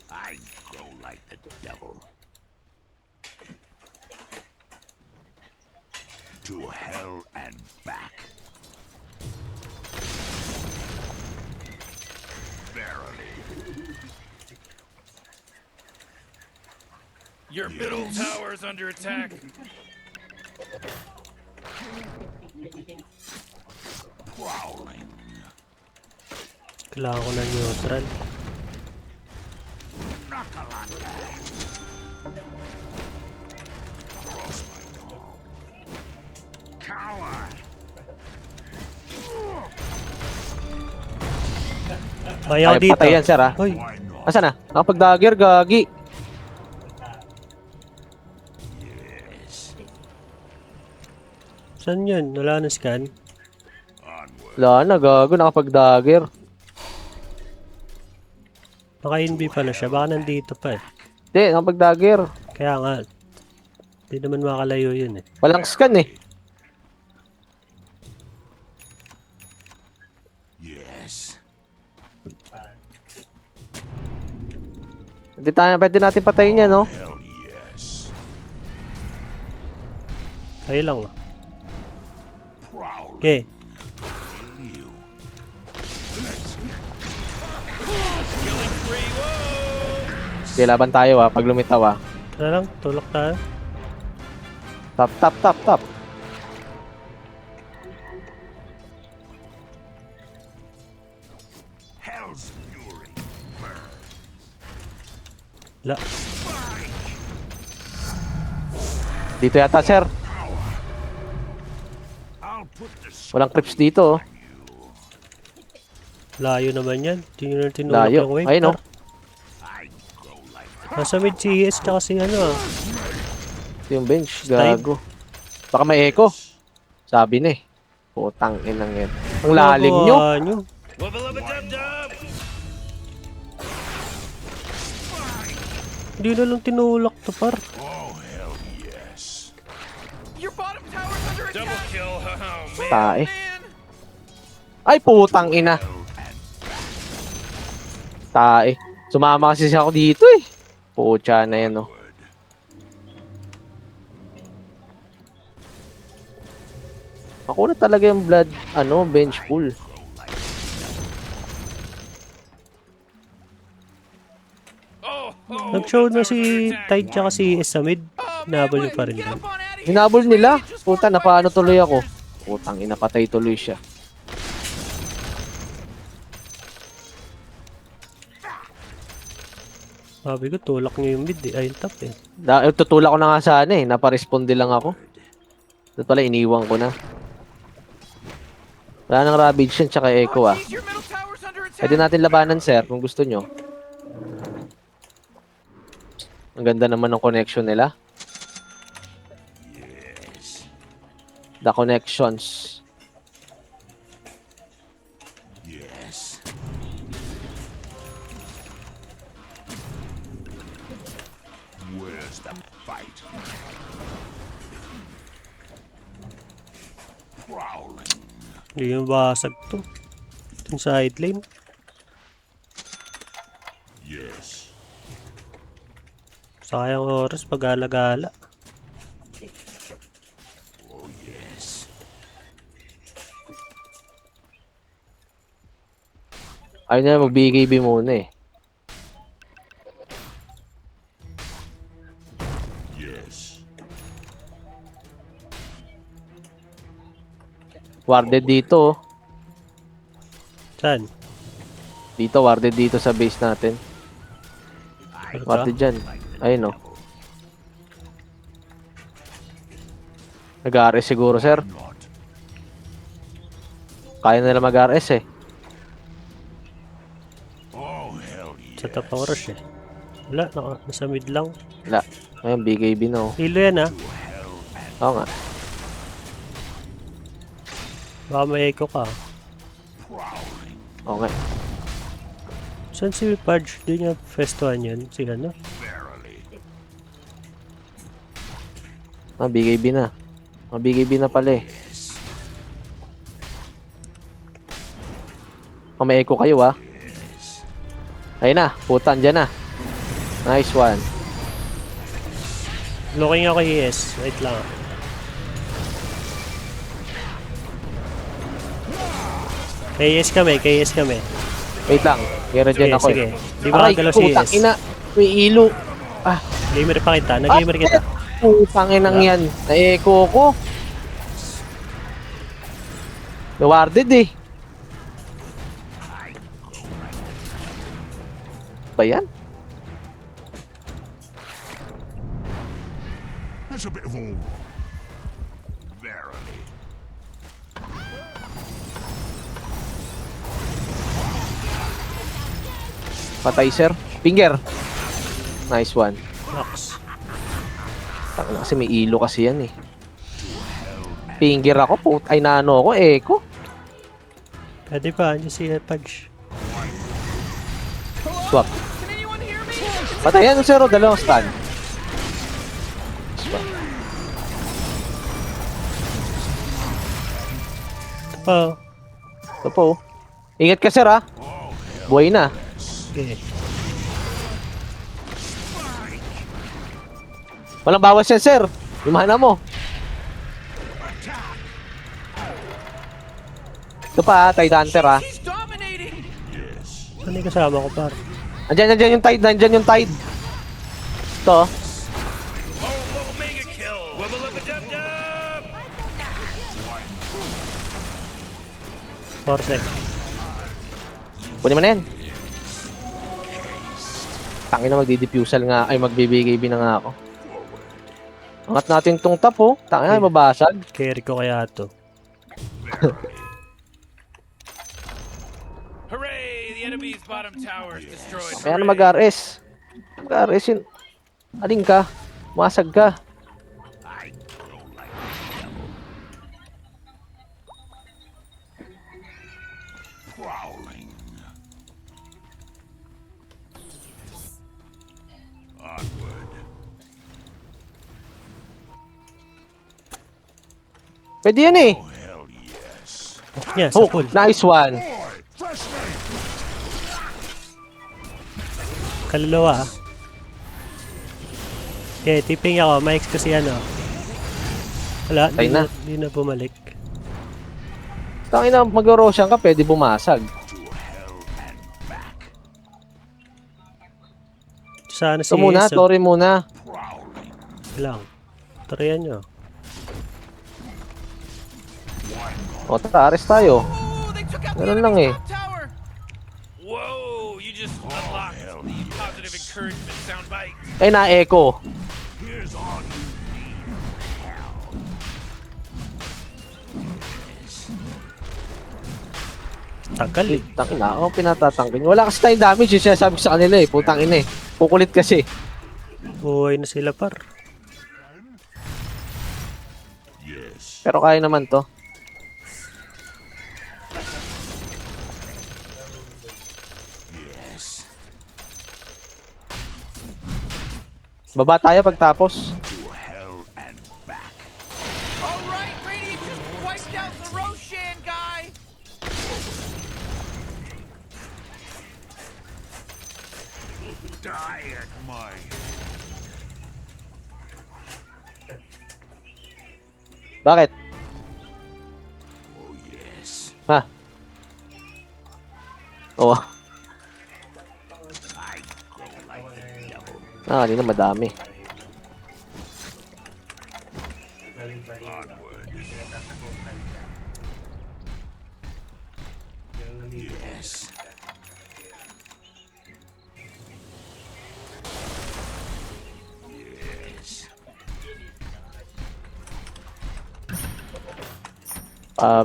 I go like the devil. To hell and back. Verily.
Your middle tower's under attack.
Prowling.
kailangan ko na neutral.
Coward.
Bayaw
Ay,
dito.
patay yan, sir, ah.
Hoy,
Why not?
Asa na? Nakapag-dagger, gagi.
Yes.
saan yun? Wala na scan.
Onward.
Wala na, gago. Nakapag-dagger.
Naka-NB pala siya. Baka nandito pa eh.
Hindi, nakapag-dagger.
Kaya nga, hindi naman makalayo yun eh.
Walang scan eh.
Yes.
Pwede natin patayin yan, no?
Hell yes.
Kayo lang ah.
Prowling.
Okay.
You.
Killing spree. Whoa.
Sige, laban tayo, ah. Pag lumitaw, ah.
Tara lang, tulak tayo.
Top.
Hell's fury.
La.
Dito yata, sir.
I'll put the
Walang creeps dito, oh.
Layo naman yan. Hindi nyo na tinulak
Layo.
yung wave.
Ayun, oh.
I go like
Nasa mid CS tsaka si ano ah.
Ito yung bench. Gago. Baka may echo. Sabi na eh. Putang inang yan. Ang lalim nyo.
Nagawa nyo.
Wubba lubba dub dub.
Hindi na lang tinulak to par.
oh hell yes.
Your bottom tower's under attack. Double kill. Oh man.
Tae.
Man.
Ay, putang ina. Tae. Sumama kasi siya ako dito eh. Pucha na yan, oh. Ako na talaga yung blood, bench pool.
Oh, oh,
Nag-show na
that tower's
si
under attack.
Tide tsaka si sa mid.
Oh, man,
Nabol
wait,
pa rin
get
doon.
up on out of here.
Hinabol nila.
Just
Puta,
fortify
napaano
your
tuloy ako.
structures.
Putang ina, patay tuloy siya.
Sabi ko, tulak nyo yung mid eh. Ay, yung top eh.
Tutulak ko na nga sana eh. Naparesponde lang ako. Ito pala, iniwan ko na. Wala nang Ravage yan, tsaka Echo ah.
Jeez, your middle tower's under attack.
Pwede natin labanan, sir, kung gusto nyo. Ang ganda naman ng connection nila. The connections.
Hindi yung basag to. Itong side lane. Sayang oras pag gala-gala.
Ayaw na mag-BKB muna eh. Warded dito.
Saan?
Dito, warded dito sa base natin.
Ano ka?
Warded dyan. Ayun o. Nag-RS siguro, sir. Kaya nila mag-RS eh.
Sa top ang rush eh. Wala, nasa mid lang.
Wala. Ayun, BKB na oh.
Hilo yan ah.
Oo nga.
Baka may echo ka.
Okay.
Saan si Pudge? Di niya festuhan yun. Si ano?
Ah, BKB na. Ah, BKB na pala eh. Oh, may echo kayo ah. Ayun na. Puta, andyan na. Nice one.
Looking ako ES. Wait lang. KS kami, KS kami.
Wait lang. Kaya
Sige,
dyan ako
sige.
eh.
Di ba kagalaw si
putang
ES?
ina. May ilo. Ah,
Gamer pa kita. Nag-gamer kita.
putang inang yan. Na-echo ko. Nawarded eh. Ba yan?
That's a bit of all. Verily.
Patay sir. Finger. Nice one.
Nox.
Tangina kasi may ilo kasi yan eh. Finger ako. Ay nano ako. Echo.
Pwede pa. Andiyan si Pudge.
Swap.
Can anyone hear me?
Patayan sir. Dalawang stun. Swap.
Ito pa.
Ito po. Ingat ka sir ha. Buhay na.
Okay.
Walang bawas yan sir. Imahana mo. Ito pa ha. Tide Hunter ha.
He's dominating.
Ano yung kasama ko par?
Andyan yung tide. Andyan yung tide. Ito.
Mega kill. Wibble up a dub dub.
4 sec.
Kunin mo na yan. Tangin na magdi-diffusal nga. Ay magbibigay na nga ako. Angat natin tong top oh. Tangin na mabasag.
Carry ko kaya to.
Hooray! The enemy's bottom tower is destroyed.
Kaya na mag-RS. Mag-RS yun. Aling ka. Masag ka. Pwede yan eh.
Yeah, sa
Oh,
pool.
nice one.
Kaluluwa ah. Okay, tipping ako. Mike's kasi ano. Wala,
Tayo na.
Di na bumalik.
Tangin na mag-rosyan ka, pwede bumasag.
Sana si
Ito muna,
Ace, oh.
Tori muna.
Lang. Tarayan nyo.
O, tara, ares tayo.
Oh, they took out the
Ganun lang
enemy's
eh.
top tower. Whoa! You just unlocked the positive encouragement soundbite.
Ay, na-echo.
Tagal eh.
Tangin na, ako pinatatangkin. Wala kasi tayong damage, yung sinasabi ko sa kanila eh. Putang ina eh. Kukulit kasi.
Buhay na sila par.
Pero kaya naman to. Baba tayo pagtapos.
All right, Radiant just wiped out the Roshan guy.
Bakit? Ha? Oo. Kanina madami.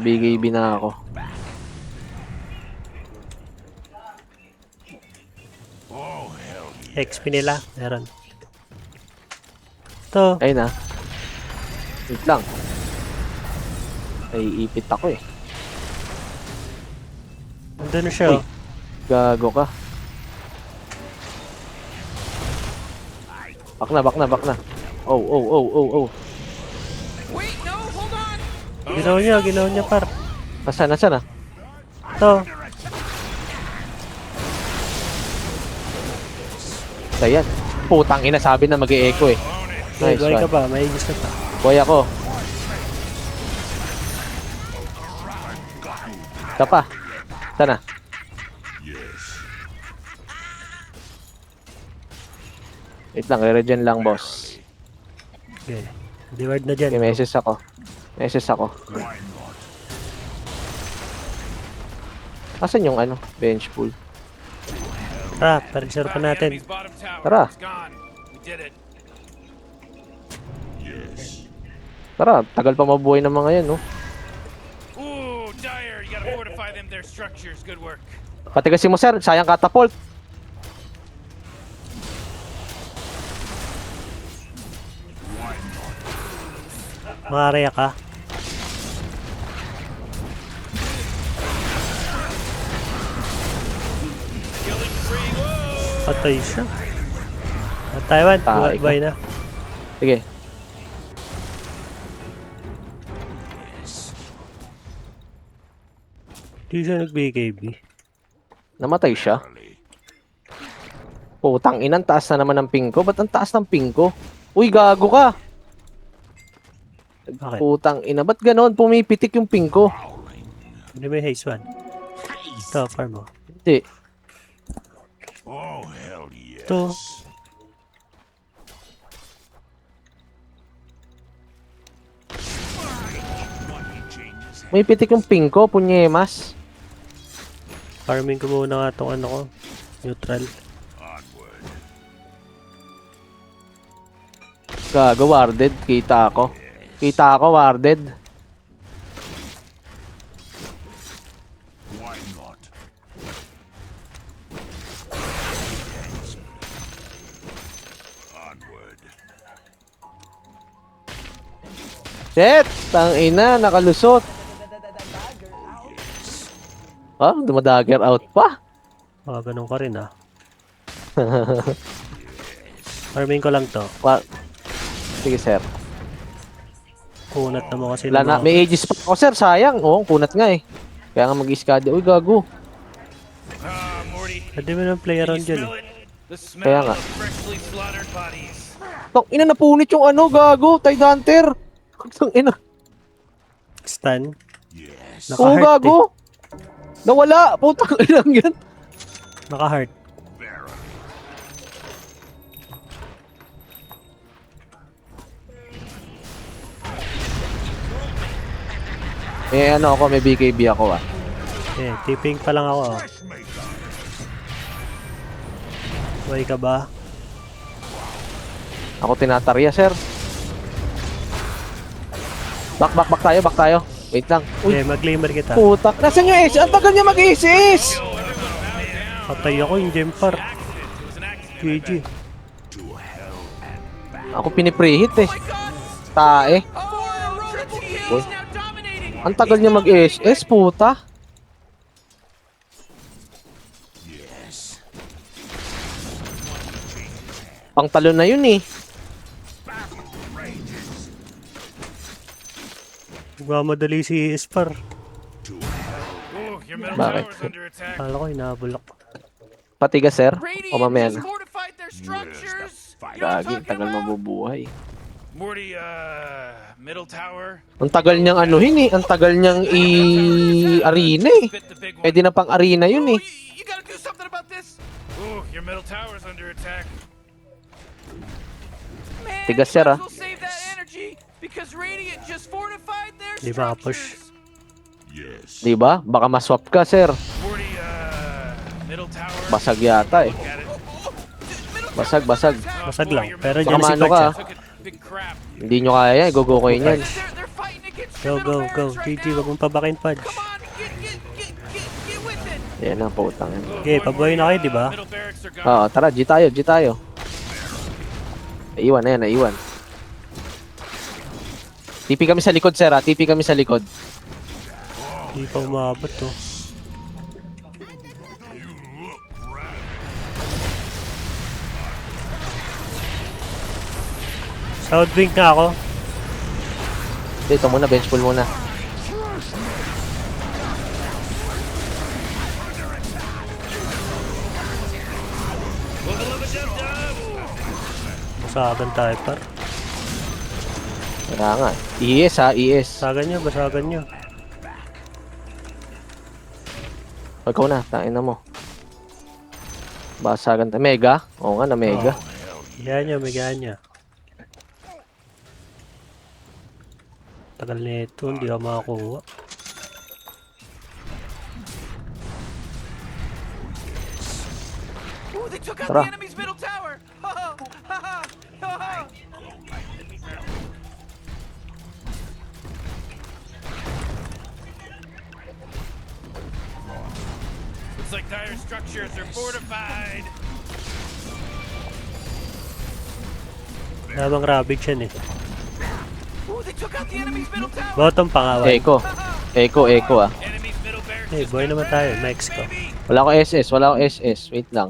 BKB na ako.
XP nila. Meron. Ito.
Ayun na. Wait lang. Ay, ipit ako eh.
Nandun na siya.
Uy. Gago ka. Back na. Oh.
Wait, no, hold on.
Ginaw niya par.
Nasaan na?
Ito.
Ayan. Putang ina, sabi na mag-e-echo eh.
May
Nice
buhay ka
one.
ba? May gusto pa.
Boy ako. Isa pa. Sana. Wait lang, regen lang boss.
Okay. Reward na dyan.
Okay, message ako. Asan yung ano? Bench pool.
Tara, parisar pa natin.
Enemy's bottom tower.
Tara.
It's gone. We did it.
Tara, tagal pa mabuhay ng mga yan, no?
Ooh, Dire, you gotta fortify them, their structures. Good work.
Patigasin mo, sir. Sayang catapult.
Makaraya ka.
Killing free. Whoa!
Patay siya. Taiwan,
Patay ka.
buhay na.
Sige.
Di siya nag-BKB.
Namatay siya. Putang ina, ang taas na naman ng ping ko. Ba't ang taas ng ping ko? Uy, gago ka!
Bakit?
Putang ina, ba't ganon? Pumipitik yung ping ko.
Hindi may haze one. Ito, farm mo.
Hindi.
Ito.
Pumipitik yung ping ko, punyemas.
Farming ko muna nga itong ano ko. Neutral.
Gago, warded. Kita ako, warded. Shit! Tang ina, nakalusot. Ah, dumadagger out pa.
Ganun ka rin ah. Farming ko lang to.
Sige, sir.
Kunat naman kasi
Wala na,
ng mga-
may aegis pa ako, sir. Sayang. Oo, kunat nga eh. Kaya nga mag-iskade. Uy, gago.
Morty.
Pwede mo ng play
Can
around
you
dyan
smell
eh.
it? The smell
Kaya nga.
of freshly slaughtered bodies.
Tang ina, napunit yung ano, gago. Tide Hunter. Tang ina.
Stun.
Oo,
Naka-heart
gago. Nawala. Putang ina yan.
Naka-heart.
Ano ako, may BKB ako ah.
Eh, tipping pa lang ako. Buhay ka ba?
Ako tinatarya, sir. Back tayo. Wait lang. Uy,
Eh, mag-glimmer kita.
putak. Nasaan yung ace? Ang tagal niya mag-ace.
Patay ako yung Gempar. GG.
Ako pinipreheat eh.
Oh my god!
Tae.
Oh, Triple T is now dominating!
Ang tagal niya mag-SS, puta. Pangtalo na yun eh.
Nagmamadali si Espar.
Ooh, your middle
Bakit?
tower's under attack.
Kala ko inabulok.
Patigas, sir. O
Radiant
mamaya
just
na.
fortified their structures! You know what I'm
Gagi,
talking
tagal
about?
mabubuhay.
Morty, middle tower.
Ang tagal niyang anuhin eh. Ang tagal niyang i-arena eh.
Bit the big one.
Pwede na pang arena yun
Ooh,
eh.
you gotta do something about this! Ooh, your middle tower's under attack. Man,
Tigas,
you
sir,
might as
ah.
well save that energy because Radiant just fortified their
Di ba push?
structures.
Diba? Baka maswap ka, sir.
Morty, middle tower.
Basag yata eh.
Look at it.
Basag, basag.
Basag lang. Pero
Baka
dyan si
maano
Pudge.
ka.
ah.
Took a big crap.
Hindi nyo kaya yan. Go kayo niyan.
They're fighting against
Go,
your middle
go, go.
barracks right
GG,
now.
wag mong pabakin, Pudge.
Come on, get with it.
Yan ang putang yan.
Okay, pabuhay na kayo, di ba?
Middle barracks are gone.
Oo, tara. G tayo, G tayo. Naiwan na yan, naiwan. TP kami sa likod, sir ha. TP kami sa likod.
Hindi pa umabot to. Southwing na ako.
Dito muna, bench pull muna.
Basagan tayo, par.
Kaya nga. ES ha, ES.
Basagan nyo, basagan nyo.
Ikaw na, tain na mo. Basagan tayo. Mega? Oo nga, na mega.
Yan nyo, megaan nyo. Tagal na ito, hindi ako makakuha.
Ooh, they took out
Tara.
the enemy's middle tower. Ha ha ha ha. Looks like dire structures are fortified.
Namang Ravage yan eh.
Ooh, they took out the enemy's middle tower.
Bottom pangawan.
Echo. Echo, echo ah.
Enemy's middle barracks
Eh,
is
buhay naman
under
tayo.
attack,
Next ko.
baby.
Wala ko SS, wala ko SS. Wait lang.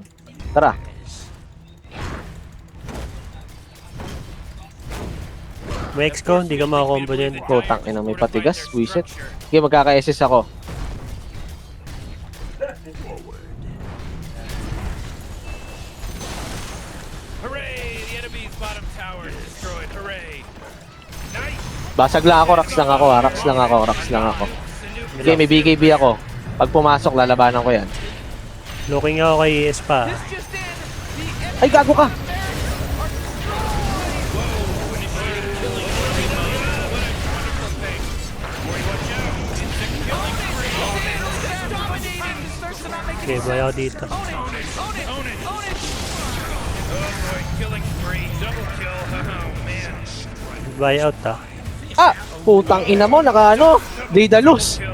Tara.
Next ko, hindi ka makakombo dyan.
Putang ina, may patigas. Wisit. Sige, magkaka-SS ako.
Hooray! The enemy's bottom tower is destroyed. Hooray! Nice.
Basag lang ako, rocks lang ako, rocks lang ako, rocks lang ako. Sige, may BKB ako. Pag pumasok, lalabanan ko yan.
Looking ako kay Espa.
This just in. The
Ay, gago ka!
Okay, buhay ako dito.
Own it! Oh boy, killing spree, double kill. Oh man.
Buy out ah.
Ah! Putang ina mo, naka ano? Daedalus.
Kill.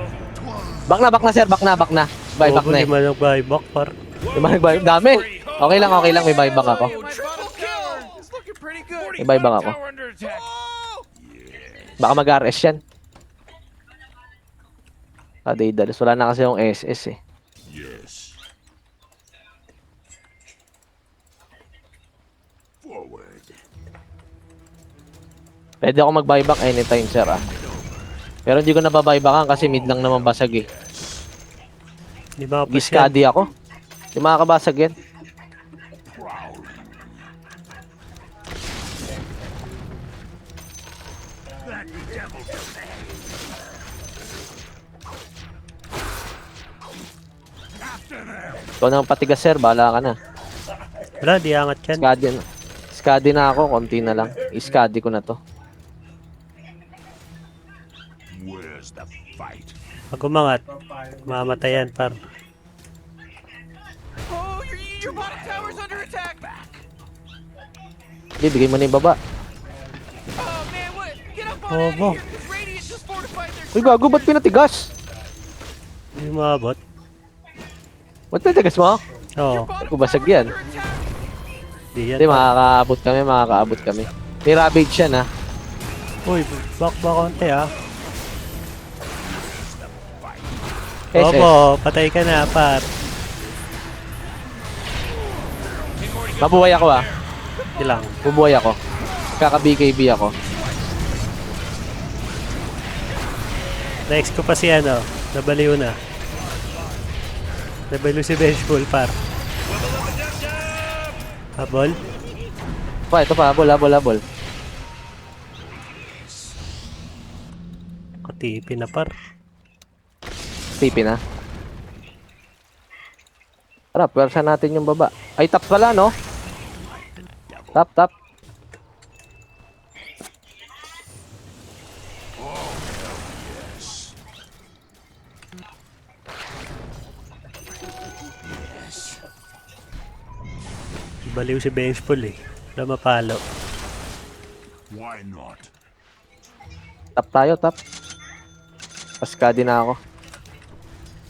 Back na sir, back na. Buyback
Bobo,
na
di
eh.
man nag-buyback par.
Diba nag-buyback? Dami. Okay lang, may buyback ako.
Oh, triple kill. It's looking pretty good.
May buyback ako.
Tower under attack.
Baka mag-RS yan. Ah, Daedalus. Wala na kasi yung SS eh. Pwede ako mag-buyback anytime, sir ah. Pero hindi ko na babuybacken kasi mid lang naman basag eh.
Di ba push yan?
Giskadi ako. Di makakabasag yan. Ikaw na ang patigas, sir. Bahala ka na.
Wala, di angat yan.
Skadi na ako. Konti na lang. Iskadi ko na to.
Pag umangat, mamatay yan par.
Oh, your bottom tower's under attack.
Hindi, bigay mo na yung baba.
Oh man, what? Get up on
Oh,
out
bo.
of here, 'cause Radiant just fortified their
Uy, gago. Ba't pinatigas?
Hindi maabot.
Ba't pinatigas mo?
Oo,
bottom
Kung basag
tower's
yan.
under attack.
di yan.
Hindi, makakaabot kami. May ravage yan, ha?
Uy, back ba konti ah.
SS.
Opo, patay ka na, par.
Mabuhay ako, ha?
Ilang.
Bubuhay ako. Kaka-BKB ako.
Next ko pa si ano, nabaliw na. Nabaliw si Benchball, par. Habol?
Pa, ito pa. Habol.
Katipi na, par.
Tipi na. Tara, pwersa natin yung baba. Ay, top pala, no? Top.
Baliw si Benchball eh. Wala mapalo.
Why not?
Top tayo, top. Paskadi na ako.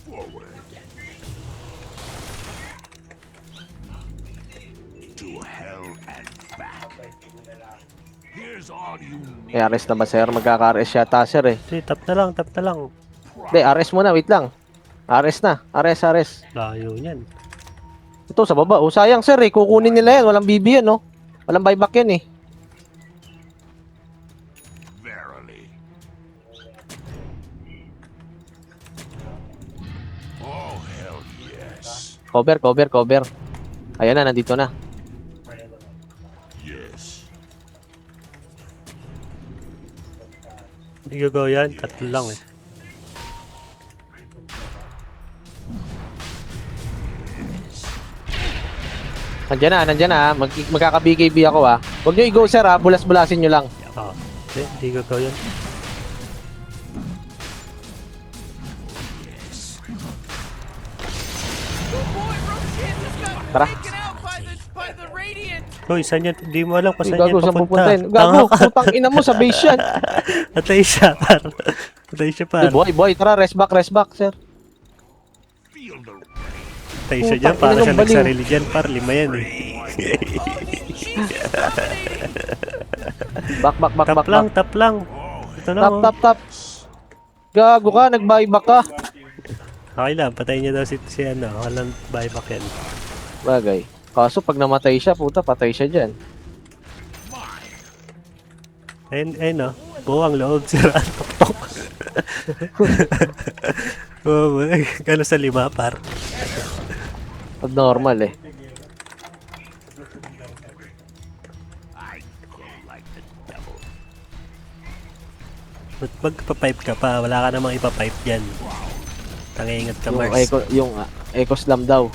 Forward. To hell and back. Here's all you need.
May RS na ba, sir? Magkaka-RS yata, sir, eh.
Sige, tap na lang.
Hindi, RS muna. Wait lang. RS na. RS.
Layo niyan.
Ito, sa baba. Oh, sayang, sir, eh. Kukunin nila yan. Walang BB yan, no? Walang buyback yan, eh.
Verily. Oh, hell yes.
Cover. Ayan na, nandito na.
Yes.
Hindi gagawa yan. Tatlo lang eh.
Nandyan na. Magkaka-BKB ako, ha. Huwag nyo i-go, sir, ha. Bulas-bulasin nyo lang.
Oo. Hindi gagawa yan.
Oh boy, Roshan just got
Tara.
taken out by the Radiant.
Uy, saan yan? Hindi mo alam kung
Ay,
saan yan
gago, saan
papunta.
pupunta yun? Gago, putang ina mo sa base yan.
Patay siya, par. Patay siya, par.
Hey, boy, tara, rest back, sir.
Feel the
Patay siya dyan. Para
Putang ina
siya
ng baliw.
nagsarili dyan, par. 5 yan eh.
Back.
Tap lang. Ito na oh.
Tap. Gago ka, nag-buyback ka.
Okay lang, patayin niya daw si ano. Walang buyback yan.
Bagay. Kaso pag namatay siya, puta, patay siya dyan.
Ayun oh. Buwang loob, sira. Tok. Oo, gano'n sa 5, par.
Abnormal, eh.
Ba't magpapipe ka pa? Wala ka namang ipapipe dyan. Tangingat ka,
Yung
Mars.
Eco Slam daw.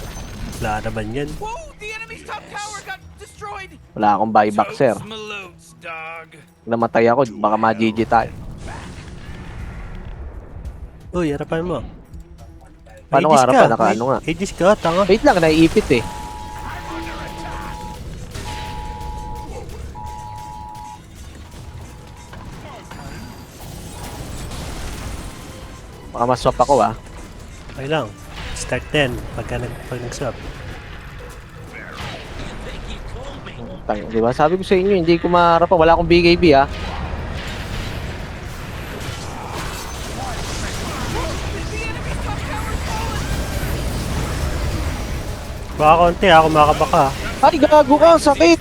Wala naman yan.
Whoa, the enemy's top tower got destroyed.
Wala akong buyback, sir.
Totes malotes, dog.
Namatay ako, baka ma-GG tayo.
Uy, harapan mo.
Paano
Aegis
nga harapan?
ka.
Naka-ano nga?
Aegis ka, tanga.
Wait lang, naiipit, eh. Baka maswap ako, ah.
Okay lang. Start 10 pag nag-swap.
Di ba? Sabi ko sa inyo, hindi ko maharapan. Wala akong BKB, ah.
Baka konti ako makabaka.
Ay, gago ka, sakit.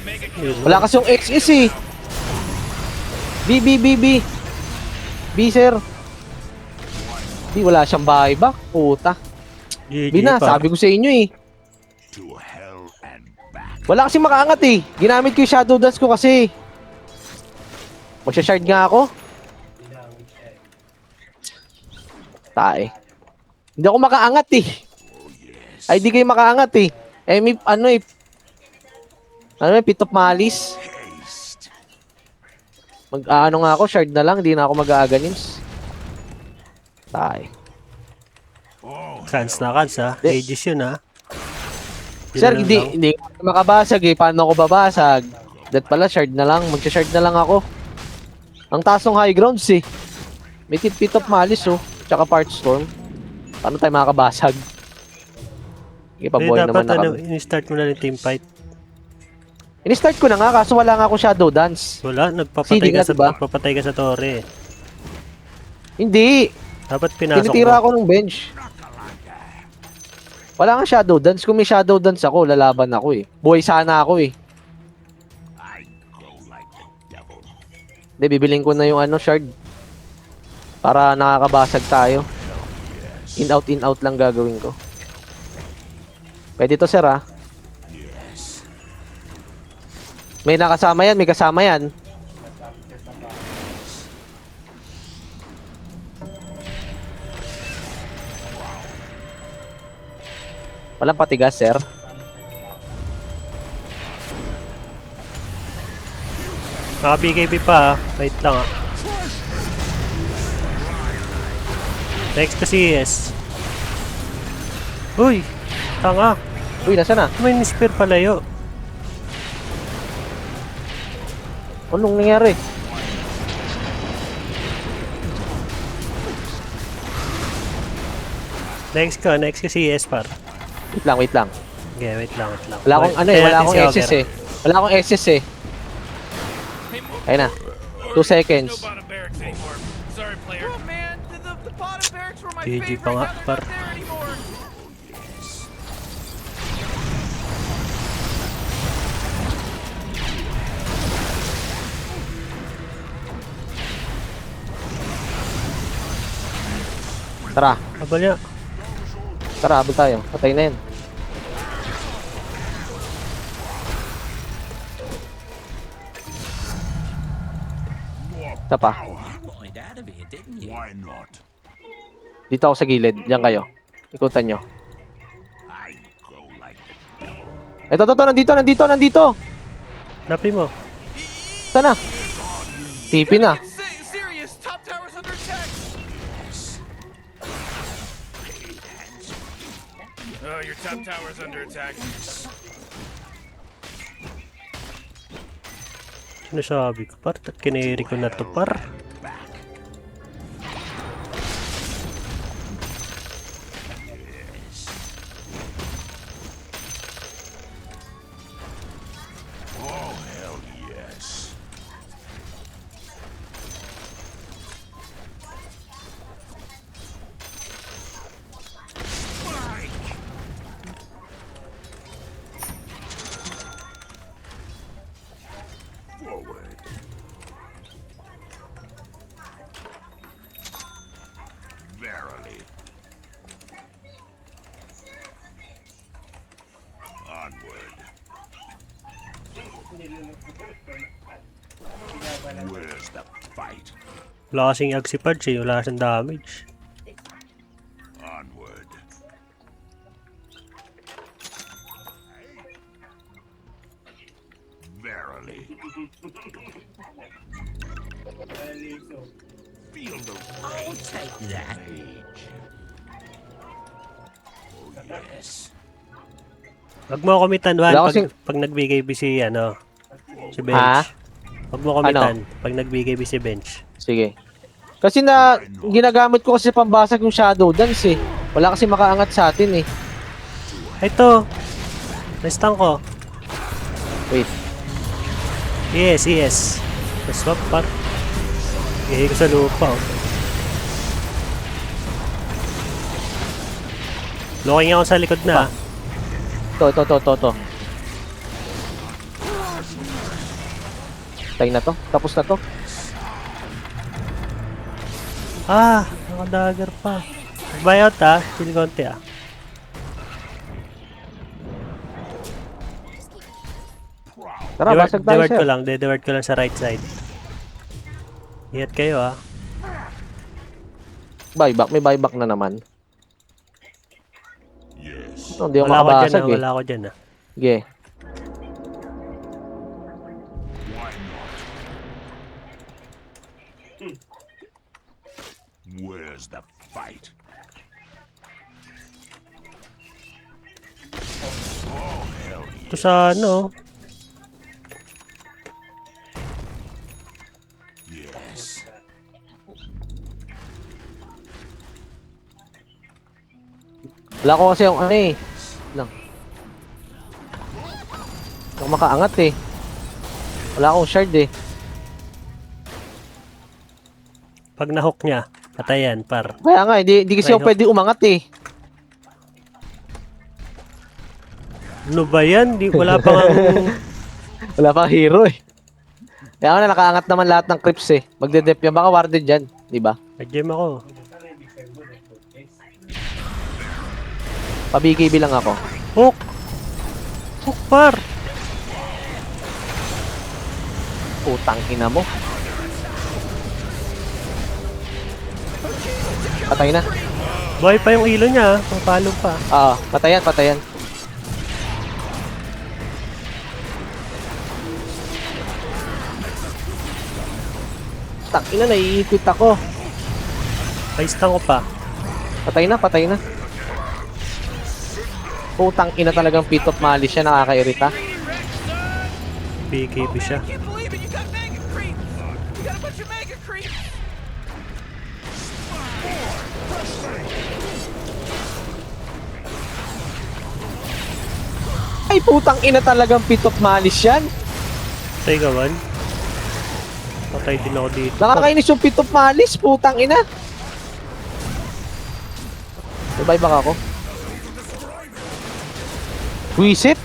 Wala kasi yung XS, eh. B, sir. Di, wala siyang buyback. Puta. Bina, sabi ko sa inyo, eh.
to hell and back.
Wala kasi makaangat, eh. Ginamit ko yung Shadow Dance ko kasi. Magsha-shard nga ako. Tae. Hindi ako makaangat, eh. Ay, di kayo makaangat, eh. Eh, may, pitop malis.
Haste.
Mag-ano nga ako, shard na lang. Hindi na ako mag-aaganins. Tae.
Kans ha.
Di.
Aegis yun ha.
Sir, hindi ko makabasag, eh. Paano ako babasag? That pala, shard na lang. Magsha-shard na lang ako. Ang taas ng high grounds, eh. May pitop malis, oh. Tsaka part storm. Paano tayo makakabasag? Sige, paboy naman na kami.
In-start mo na yung team fight.
In-start ko na nga, kaso wala nga ako shadow dance.
Wala,
Seeding na, diba?
nagpapatay ka sa torre.
Hindi!
Dapat pinasok
Tinitira
mo.
ako ng bench. Wala nga shadow dance. Kung may shadow dance ako, lalaban ako eh. Buhay sana ako eh.
I go like the devil.
Hindi, bibiling ko na yung ano, shard. Para nakakabasag tayo. In out lang gagawin ko. Pwede to, sir, ah. May nakasama yan, may kasama yan. Walang patigas, sir.
BKB pa, wait lang ah. Next kasi yes. Uy! Tanga!
Uy, nasa na?
May nisper palayo.
Anong nangyari?
Next kasi yes par.
Wait lang.
Okay, wait lang.
Wala akong ano eh, wala akong SS eh. Wala akong SS eh. Ayun na. 2 seconds.
No bottom barracks anymore. Sorry, player. Oh man, the bottom barracks were my
GG
favorite.
pa nga,
Now they're
par.
not there anymore.
Tara,
Habal niya.
habol tayo. Patay na yan. Isa pa.
Point out of here, didn't you?
Why not?
Dito ako sa gilid. Diyan kayo. Ikutan nyo.
I go like the
Ito. Nandito.
Napin mo.
Sana. TP na.
Serious, top tower's under attack. Oh, your top tower's under attack.
Sinasabi ko par, kiniri ko na to par.
Oh, hell yes. Forward. Verily. Onward. Where's the fight?
Wala kasing Agsipad siya, wala kasing damage.
Onward. Verily. Feel the
I'll take that.
rage. Oh yes.
Wag mo kumitan, Juan,
Wala
pag,
kasing-
pag nag-BKB si, ano, si Bench.
Ha?
Wag mo kumitan, pag nag-BKB si Bench.
Sige. Kasi na, ginagamit ko kasi pambasag yung shadow dance eh. Wala kasi makaangat sa atin eh.
Ito! Nestang ko.
Wait.
Yes. Swap par. Ihi ko sa lupa, oh. Looking ako sa likod na.
Ito. Tay na to. Tapos na to.
Ah! Nakadagger pa. Buyout ah. Chill konti ah.
Tara, basag tayo,
Deward ko
sir.
lang. Deward ko lang sa right side. Ingat kayo ah.
Buyback. May buyback na naman.
Yes.
Oh, hindi ako
Wala ko dyan
makabasag
ah.
eh.
Wala ko dyan ah.
Sige.
Why not? Where's the fight? Oh, hell
Ito sa ano.
yes.
Wala ko kasi yung ano eh. Lang. Hindi ako makaangat eh. Wala akong shard eh.
Pag nahook niya, patayan, par.
Kaya nga, hindi kasi
Try
ako
hook.
pwede umangat eh.
Ano ba yan? Wala pa nga
Wala pang hero eh. Kaya nga nakaangat naman lahat ng creeps eh. Magde-dep yan. Baka warded dyan. Diba?
nag-gem ako.
Pa-BKB lang ako.
Hook! Hook, par!
Putang ina mo. Patay na.
Buhay pa yung ilo niya, pangpalo pa.
Patayan, patayan. Tang ina, naiipit ako.
Paistang ko pa.
Patay na, patay na. Putang ina talagang pit of malice siya, nakakairita.
BKB siya.
I can't believe it. You got mega creeps. You got a bunch of mega creeps.
Ay, putang ina talagang pit of malice yan.
Patay gawan. Patay din ako dito.
Nakakainis yung pit of malice, putang ina. Sabay baka ako. Wisit?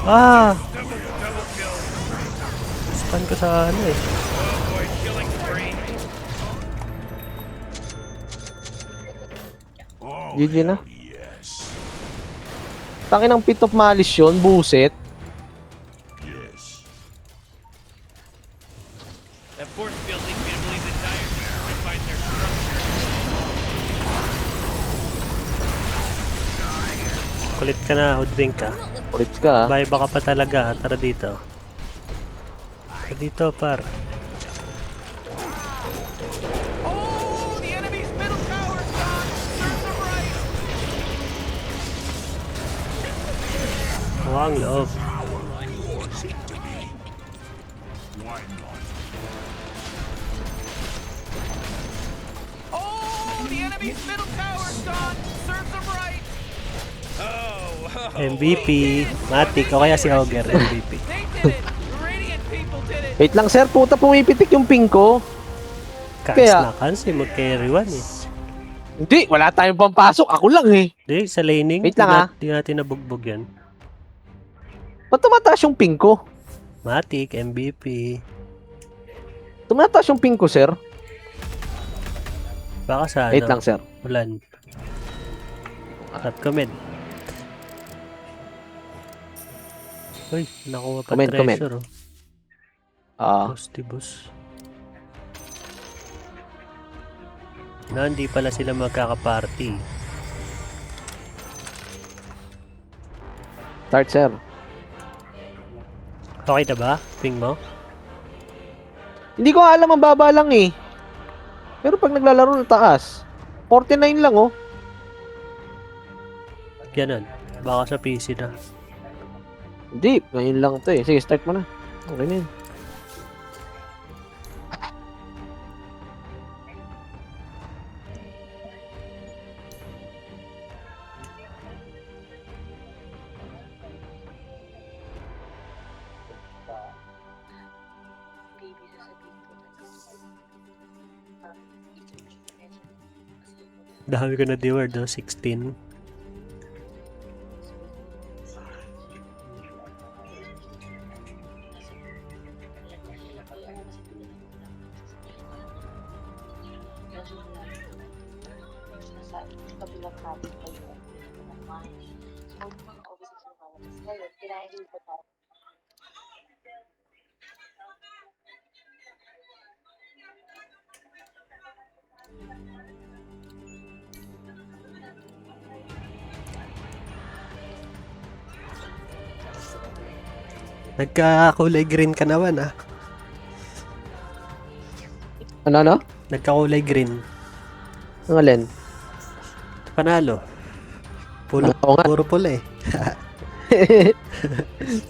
Ah! Stun ko sa ano eh.
Boy, killing spree.
GG na. Tangin ng pit of malice yun, buset.
That force field leads me to believe the Dire can find their structure.
Kulit ka na, hoodwink ka.
Ulit ka.
Bye, baka pa talaga. Tara dito. Tara dito, par.
Oh, the enemy's middle tower is gone. Serve them right.
Oh, ang loob.
Oh, the enemy's middle tower is gone. Serve them right. Oh,
MVP. Matic. O kaya si Auger, MVP.
they did it. The Radiant people did it.
Wait lang sir, puta pumipitik yung ping ko.
Kans
Kaya-
na kans eh. Mag-carry one eh.
Hindi, wala tayong pampasok. Ako lang eh.
Hindi, sa laning.
Wait lang,
Di natin nabugbog yan.
Ba't tumataas yung ping ko?
Matic, MVP.
Tumataas yung ping ko, sir.
Baka sa
Wait
ano,
lang, sir.
ulan. Top comment. Uy, nakuha pa
Comment, comment.
treasure. Postibus. Na, hindi pala sila magkakaparty.
Start, sir.
Okay na ba? Ping mo?
Hindi ko alam, ang baba lang eh. Pero pag naglalaro na taas, 49 lang oh.
Ganun. Baka sa PC na.
Hindi, ngayon lang to eh. Sige, start mo na. Okay na yun.
Dami ko na D-word, no? 16. Nagka-kulay green ka naman, ah.
Ano?
Nagka-kulay green.
Ang alin?
Panalo. Puro,
Oo nga.
puro pula eh.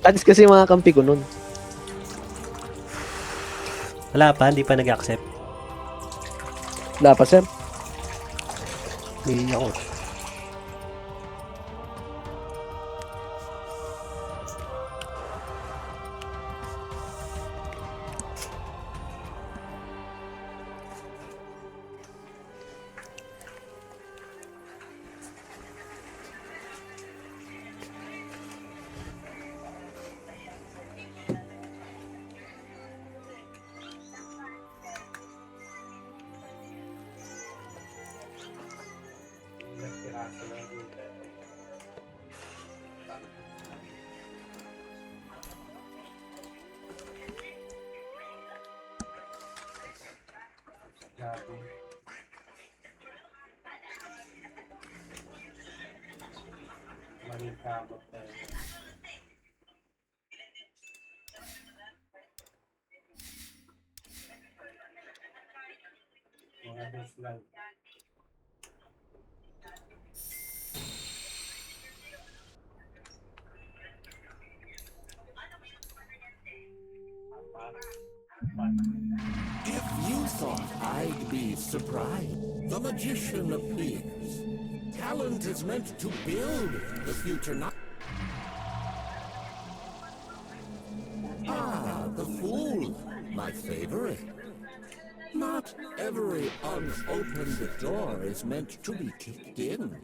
Ads kasi mga kampi ko nun.
Wala pa, hindi pa nag-accept.
Wala pa, sir.
Hindi ako.
If you thought I'd be surprised, the magician appears. Talent is meant to build the future, not... Ah, the fool, my favorite. Not every unopened door is meant to be kicked in.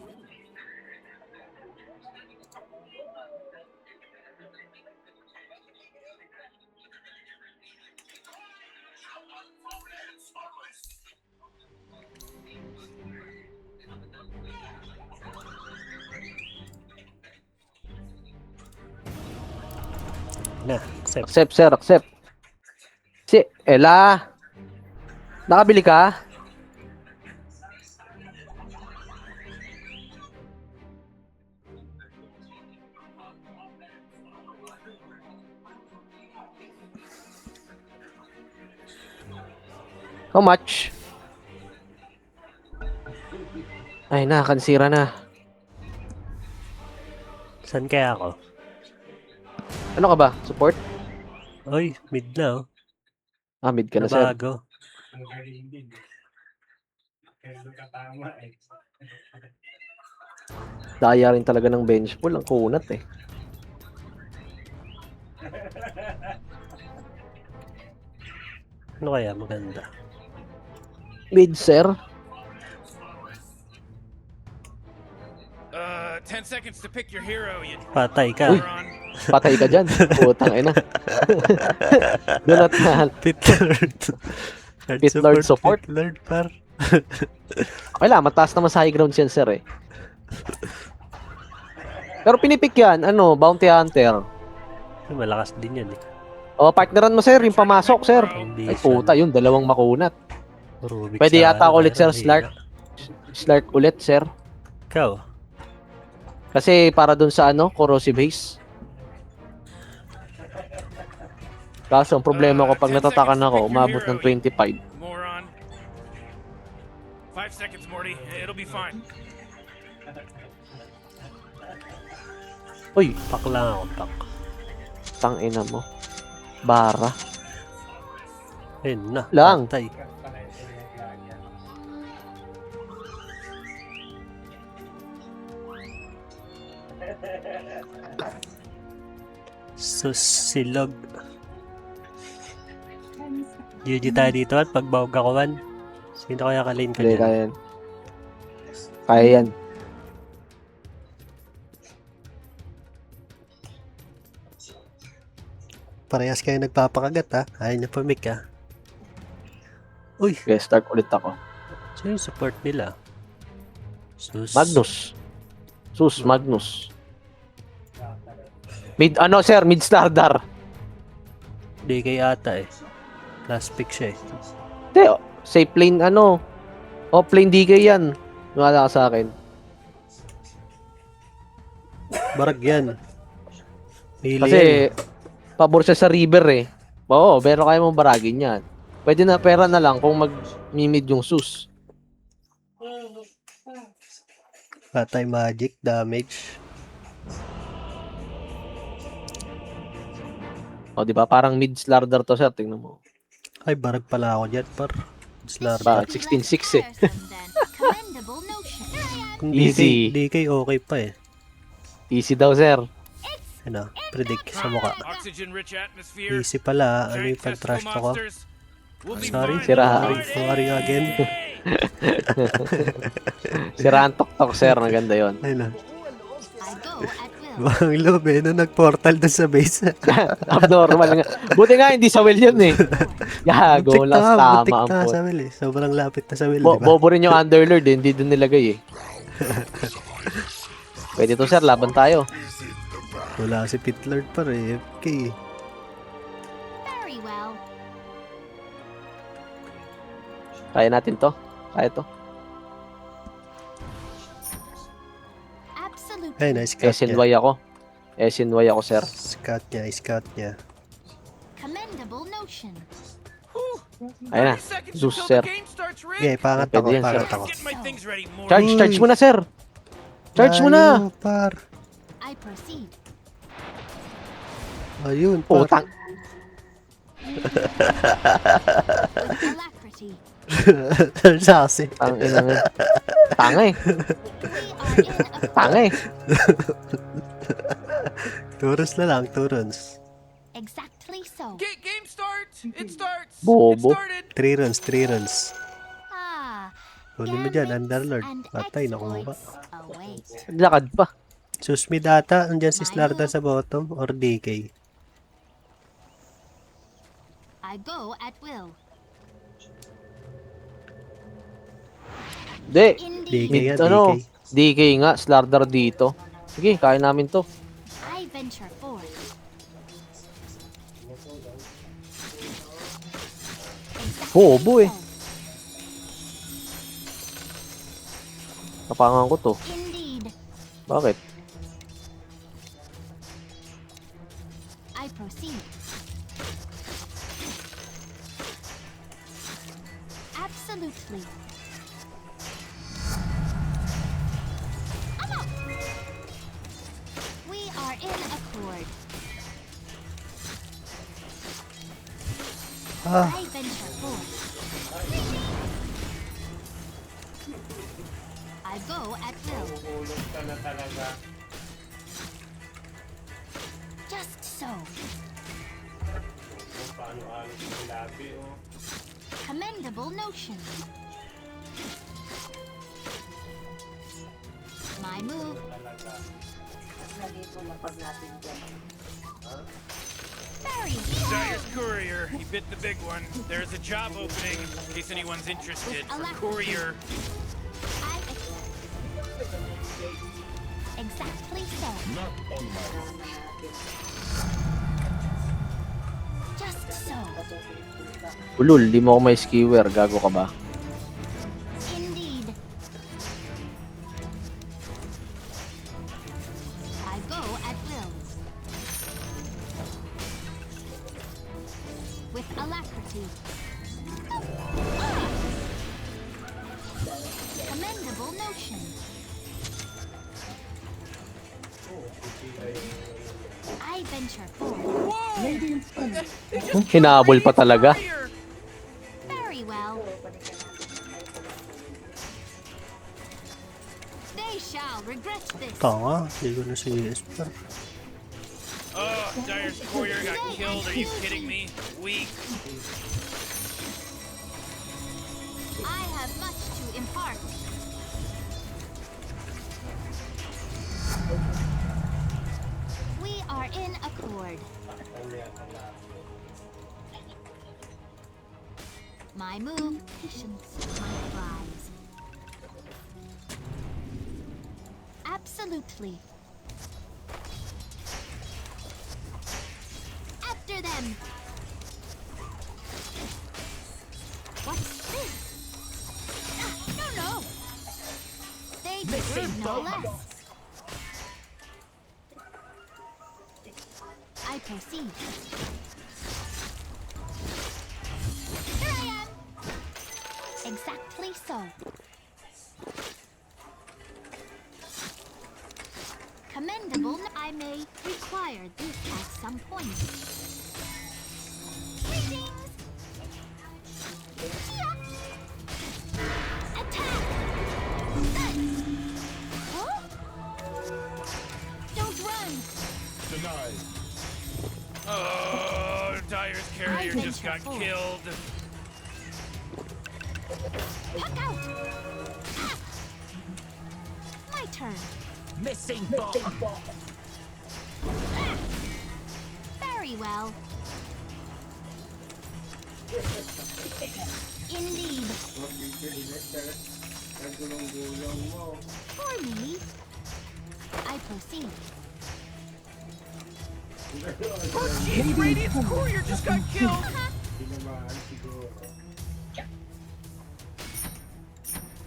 Na, accept.
Accept, sir, accept. Si, Ella. Nakabili ka? How much? Ay na, kansira na.
Saan kaya ako?
Ano ka ba? Support?
Oy, mid na oh.
Ah, mid ka na, sir.
Nabago.
Daya rin talaga ng bench pool. Ang kunat eh.
Ano kaya maganda?
Mid, sir.
10 seconds to pick your hero, you
Patay ka.
moron.
Patay ka dyan. Putang ina. Do not mahal.
Pit Lord.
Pit Lord support?
Pit Lord par.
Okay lang, mataas naman sa high ground yan, sir eh. Pero pinipik yan, ano, Bounty Hunter.
Malakas din yan eh.
O, partneran mo, sir, yung pamasok, sir.
Hindi
Ay, puta, yun, dalawang makunat.
Rubik
Pwede
sa
yata
ano,
ulit, sir,
meron,
Slark. Slark ulit, sir.
Ikaw.
Kasi para dun sa, ano, corrosive haze. Kaso, ang problema ko, pag natatakan ako, umabot ng 25.
Moron. 5 seconds, Morty. It'll be fine.
Uy,
Pak lang ako, pak.
tangina mo. Bara.
Ayun na.
Lang.
Patay. Susilog. GG tayo dito at pagbawag ako man. Sino kaya kalin ka
Hindi,
dyan?
kaya yan. Kaya yan.
Parehas kayo nagpapakagat ha. Ayaw niyo pamik ha. Uy,
Okay, start ulit ako.
sino yung support nila? Sus.
Magnus. Sus, Magnus. Mid, ano sir, mid Stardar.
DK ata eh. Last pick siya eh.
Hindi, safe lane, ano. Offlane DK yan. Wala ka sa akin.
Barag yan. Melee yan.
Kasi, pabor siya sa river eh. Oo, pero kaya mong baragin yan. Pwede na pera na lang kung mag-mimid yung sus.
Patay magic damage.
O, di ba? Parang mid Stardar to sir. Tingnan mo.
Ay, barag pala ako dyan par. Slar.
Bakit? 16-6 eh.
Commendable notion.
Kung
Easy.
DK okay pa eh.
Easy daw sir.
Ano, predict sa mukha.
Oxygen-rich atmosphere.
Easy pala. Ano
Giant
yung pag-trash
testicle
to ko?
monsters. We'll be
Sorry.
fine.
Sira.
Sorry again.
Siraan tok-tok sir. Maganda yon.
Ayun na.
I go at will.
Bang loob eh. Nung nag-portal doon sa base.
Abnormal nga. Buti nga hindi sa well yun eh. Gago, last tama
butik
ang
na
po.
sa will eh. Sobrang lapit na sa will,
Bo
di ba?
bobo rin yung Underlord eh. Hindi doon nilagay eh. Pwede to sir, laban tayo.
Wala si Pitlord pa rin. FK.
Very well.
Kaya natin to. Kaya to.
Absolutely.
Ay, na-scout niya.
SNY ako. SNY ako sir.
Scout niya.
Commendable notion.
Ayun na.
30 seconds
Zeus,
until
sir.
the game starts, Rick.
Okay, pangat
Pwede
ako,
yan,
pangat
sir.
ako.
Get my things ready, Morty.
Charge mo na sir. Charge mo na.
Ayaw, par.
I proceed.
Ayun, par.
Putang.
With alacrity.
Sasi.
Ang ina nga. Tanga eh.
We are in a
Tanga eh.
Turons na lang, turons.
exactly so.
Game start. It starts.
Bobo.
It started.
3 runs.
Ah,
Huli mo dyan,
gambits
Underlord.
and
Patay, nakuha.
exploits await.
Lakad pa.
Susmi data, andyan si Slardar sa bottom or DK.
I go at will.
Di.
Indeed,
DK
Mid,
yan,
ano,
DK.
DK nga, Slardar dito. Sige, kaya namin to.
I venture forth. Exactly
Bobo eh.
so.
Kapangan ko to.
Indeed,
Bakit?
I proceed. Absolutely. Ano? We are in accord.
Ah,
I venture forth. I go at will. Just so. Commendable notion. My move. Very good.
Dyer's courier. He bit the big one. There's a job opening in case anyone's interested. Courier.
I accept. Exactly so. Just so.
Ulul, di mo ako may skewer. Gago ka ba?
Indeed. I go at will. With alacrity. Ah! Commendable notion. I venture forth.
Hinabol pa talaga.
Courier.
Very well. They shall regret this.
tanga. Hindi ko na si Esper.
Oh, Dyer's courier got killed. Are you kidding me? Weak.
I have much to impart. We are in accord. My move, patience, my prize. Absolutely. After them. What's this? No. They deserve no less. I proceed. Here I am. Exactly so. Commendable. I may require this at some point. Greetings. Attack! Huh? Don't run!
Oh, Dyer's carrier
I
just got
venture forth.
killed.
Puck out! Ah! My turn.
Missing bomb.
Ah! Very well. Indeed. For me, I proceed.
Oh, jeez, Radiant's courier just got killed.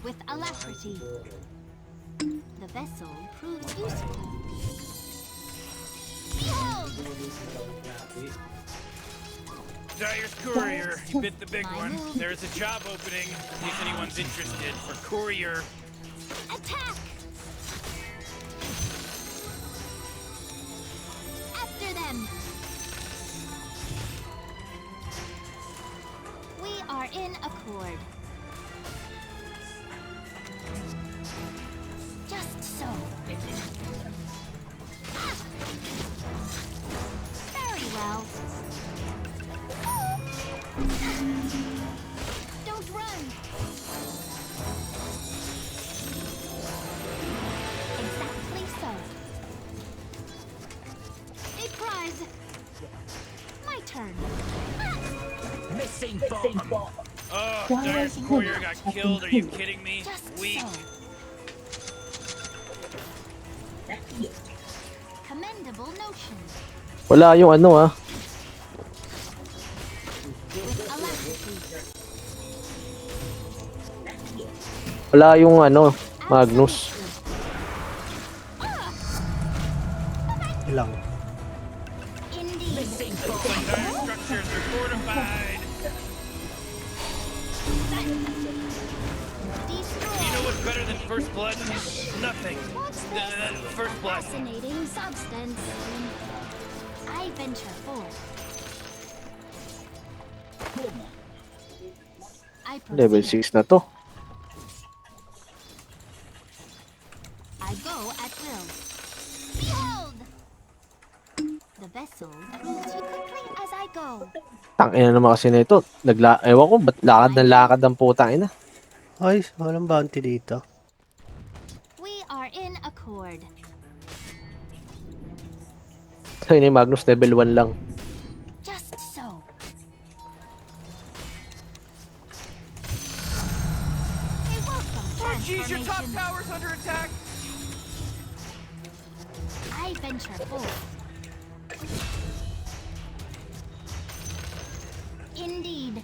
With alacrity. The vessel proves useful. Behold!
Dyer's courier bit the big one. There's a job opening in case anyone's interested for courier.
Attack! After them! We are in accord. Just so. Ah! Very well. Don't run! Exactly so. A prize. My turn.
Missing bomb.
Oh, Dyer's courier got killed. Are you kidding me?
Just
Weak.
so. Commendable notion.
Wala yung ano ah.
With alacrity.
Wala yung ano, Magnus.
Ilang.
Indeed.
Some Dire structures are fortified.
Destroy.
You know what's better than first blood? Nothing.
What's this?
First blood.
Fascinating substance. I venture forth. I
Level
proceed.
6 na to.
I go at will. Behold! The vessel moves quickly as I go.
Tangina naman kasi na ito. Ewan ko, ba't lakad na lakad ang putang ina?
Ay, walang bounty dito.
We are in accord.
So yun yung Magnus level 1 lang.
Just so. A welcome
Oh, jeez, your top
transformation.
tower's under attack.
I venture forth. Indeed.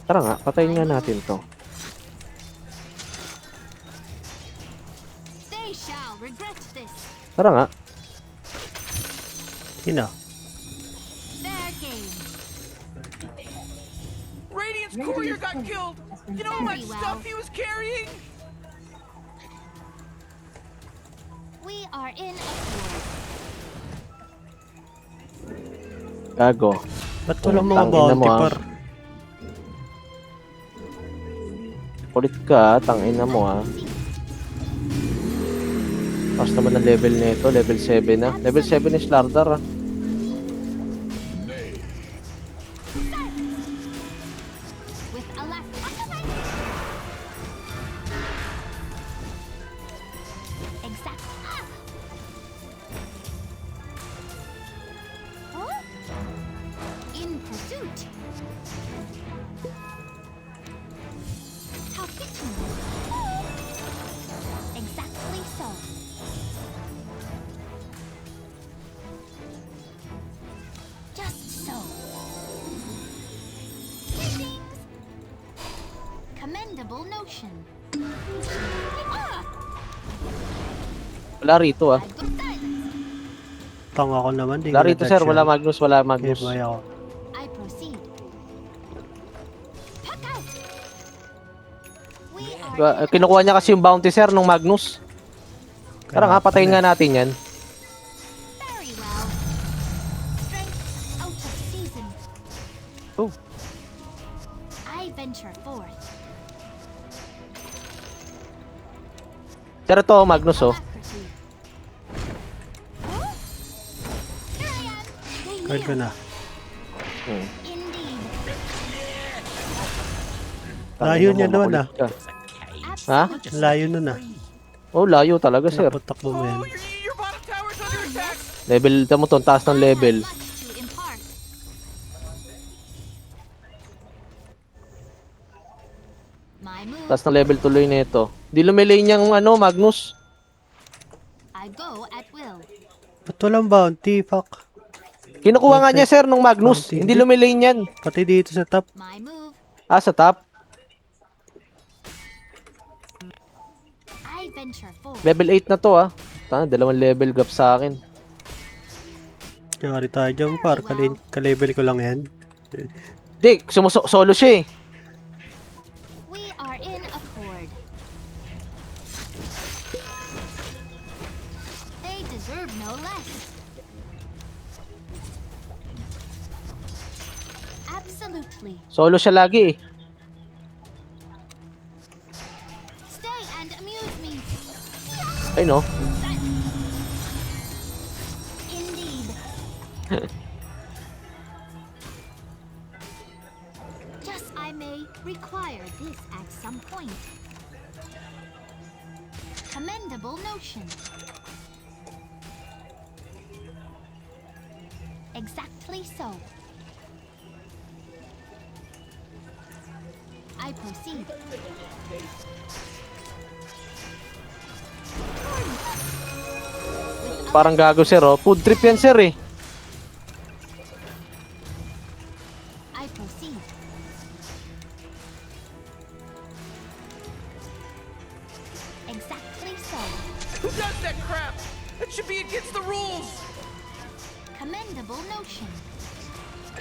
Tara nga, patayin nga natin to.
They shall regret this.
Tara nga.
Sino?
Fair game.
Radiant's courier got killed. You know all that
Very well.
stuff he was carrying?
We are in accord.
Gago.
Ba't walang mga
Tangina
bounty
mo, ah.
par?
Kulit ka, tangina mo ah. Tapos naman ang level nito, level 7 na. Level 7 is Lardar ah.
With alacrity. Exact. Ah! Huh? In pursuit. How fitting. Exactly so. Just so. Greetings. Commendable notion. Ah!
Wala rito ah.
I've got silence.
Pang ako naman, di
Wala
ko
rito
na-touch
sir, wala
yun.
Magnus, wala
Okay,
Magnus.
buhay ako.
I proceed. Puck out. We are
Kinukuha niya kasi yung bounty sir nung Magnus. Tara nga, patayin nga natin yan.
very well. Strength out of season.
Oh.
I venture forth.
Sir, ito Magnus oh.
Alacrity. Huh? Here I am. They
Card ko
kneel.
na.
Hmm.
Indeed.
Layo niya
Tangina mo,
naman ah.
makulit ka. Ha?
Absolute.
Layo nun ah.
Oh, layo talaga sir.
Takbo mo yan.
Oh, your bottom tower's under attack.
Level, tamo to, taas ng level.
I have much to impart.
Taas ng level tuloy nito. Di lumilay niyang ano, Magnus.
I go at will.
Ba't walang bounty? Fuck.
Kinukuha nga niya, sir, nung Magnus.
Bounty.
Hindi lumilay niyan.
Pati dito sa top.
My move.
Ah, sa top.
I venture forth.
Level 8 na to, ah. Tama, 2 level gap sa akin.
Yari tayo dyan, par. Ka-level ko lang yan.
Di, solo siya eh.
We are in accord. They deserve no less. Absolutely.
Solo siya lagi eh.
Stay and amuse me.
Ay no.
Indeed. Just I may require this at some point. Commendable notion. Exactly so. I proceed.
Parang gago, sir, oh. Food trip yan, sir, eh.
I proceed. Exactly so.
Who does that crap? That should be against the rules.
Commendable notion.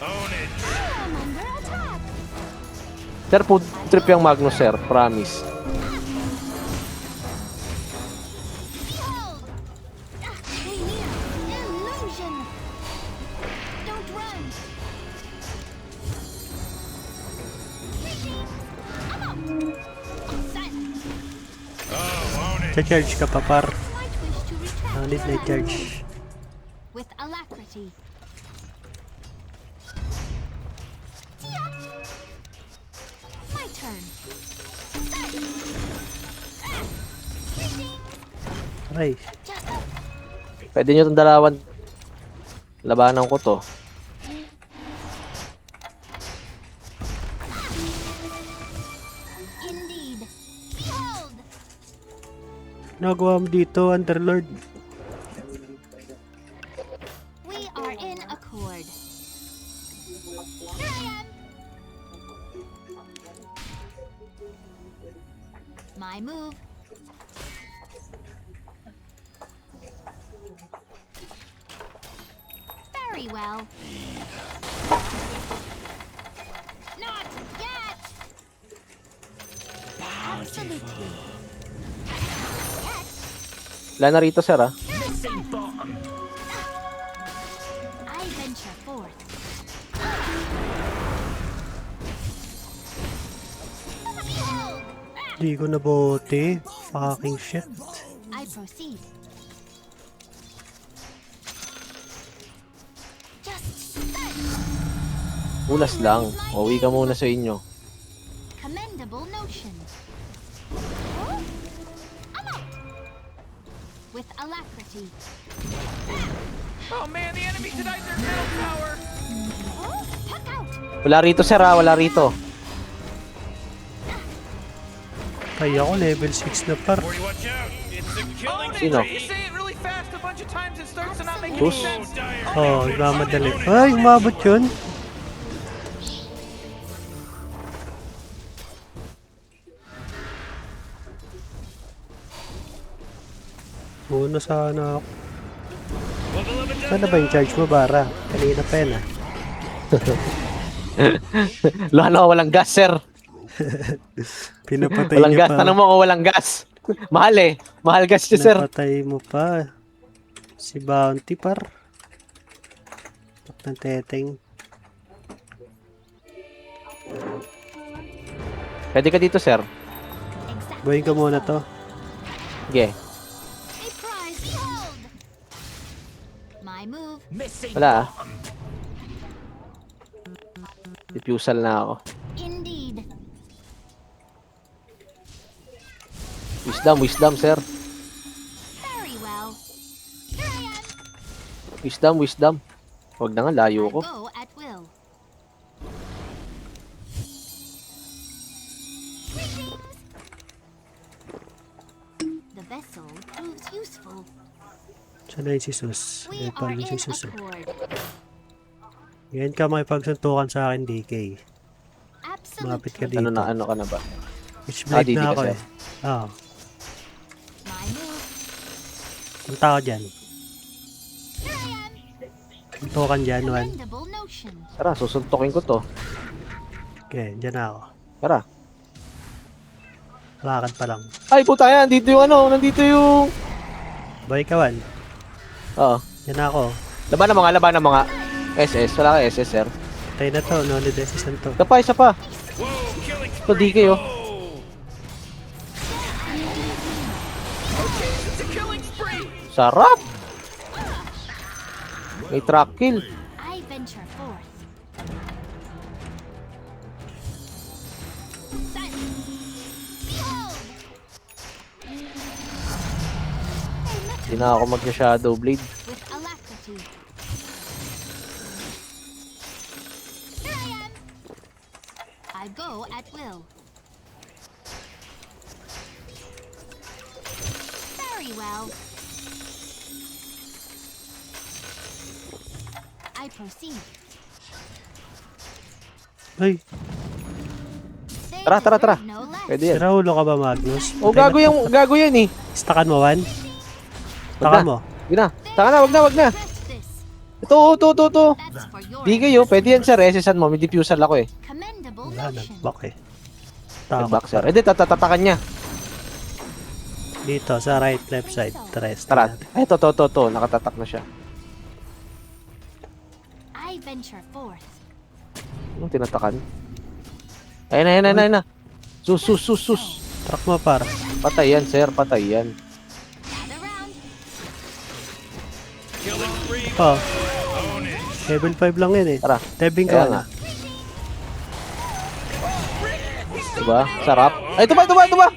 Own it.
I am under attack.
Sir, food trip yung Magnus, sir. Promise.
Behold! They near. Illusion. Don't run. Greetings. I'm out. Silence.
Oh, own it.
Cha-charge ka pa, par.
Might wish to retract
Need na
your
charge.
with alacrity. My turn.
Aray.
Just
Pwede nyo itong dalawan. Labanan ko to.
indeed. Behold!
Nagawa mo dito, Underlord.
We are in accord. Here I am. My move. Very well. Not yet. Absolutely. Yet.
Wala na rito, sir, ah.
I venture forth. Behold!
Di ko nabote. Fucking shit.
I proceed. Just study.
Ulas lang. Uwi ka muna sa inyo.
Commendable notion. Oh, I'm out. With alacrity.
Oh man, the enemy denied their middle tower.
Oh, puck out.
Wala rito, sir, ah. Wala rito.
Ay ako, level 6 na, par.
Morty, watch out. It's a killing
Sino?
spree. You say it really fast a bunch of times, it starts to not make any
Sus.
sense.
Oh, nagmamadali. Ay, umabot yun. Muna sana ako. Sana ba yung charge mo, Bara? Kanina pa yan, ah.
Wala na, walang gas, sir.
Pinapatay
Walang
niya
gas.
pa.
Tanong mo kung walang gas. Mahal eh. Mahal gas niya, sir.
Pinapatay mo pa. Si Bounty, par. Tak ng teteng.
Pwede ka dito, sir.
Exactly.
Buhayin ka muna to.
Sige.
A prize. Behold. My move.
Wala, ah. Diffusal na ako.
Indeed.
Wisdom, sir.
Very well. Here I am.
Wisdom. Huwag na nga, layo
I
ko.
go at will. Greetings. vessel proves useful.
Saan na yung si Sus?
We
Eh, paano
are
si
in
Sus?
accord.
Ngayon ka makipagsuntukan sa akin, DK. Malapit ka
Absolutely.
dito.
Ano ka na ba?
Switchblade
DD
na
ka,
ako
sir.
eh. Oo.
My move.
Punta ako dyan.
Here I am.
Suntukan dyan, Juan.
Commendable notion.
Tara, susuntokin ko to.
Okay, dyan na ako.
Tara.
Lakad pa lang.
Ay, puta yan. Nandito yung nandito yung...
Bye ka, Juan.
Oo.
Dyan na ako.
Laban na mga. SS. Wala ka SS, sir.
Tayo na to. No need assistant to.
Isa pa.
Whoa, killing
Ito, DK, oh.
It's a killing spree.
Sarap! May track kill.
I venture forth. Silence. Behold.
Hindi na ako mag-shadow blade.
With alacrity. Here I am. I go at will. Very well. I proceed.
Ay,
They
Tara, tara, tara.
deserve no less.
Pwede yan.
siraulo ka ba, Magnus?
Oh, gago yan eh.
Stakan mo, Juan.
Wag
Stakan
na.
mo.
Sige na. Taka na, wag na.
Press this.
Ito.
That's for your
Di kayo, pwede yan sir. SS-an mo. May diffuser ako eh.
commendable
Wala,
notion.
nag-back eh. Takot.
Boxer. Eh di, tatatakan niya.
Dito, sa right, left side. Tres.
Tara. Ay, to. Nakatatak na siya.
I venture forth.
Anong tinatakan? Ayun na. Sus.
Truck mo, par.
Patay yan, sir. Patay yan.
Gather round.
Killing spree.
Oh. Level 5 lang yun eh.
Tara.
Tebing
Kaya
ka
nga.
na.
Diba? Sarap. Ay, ito ba?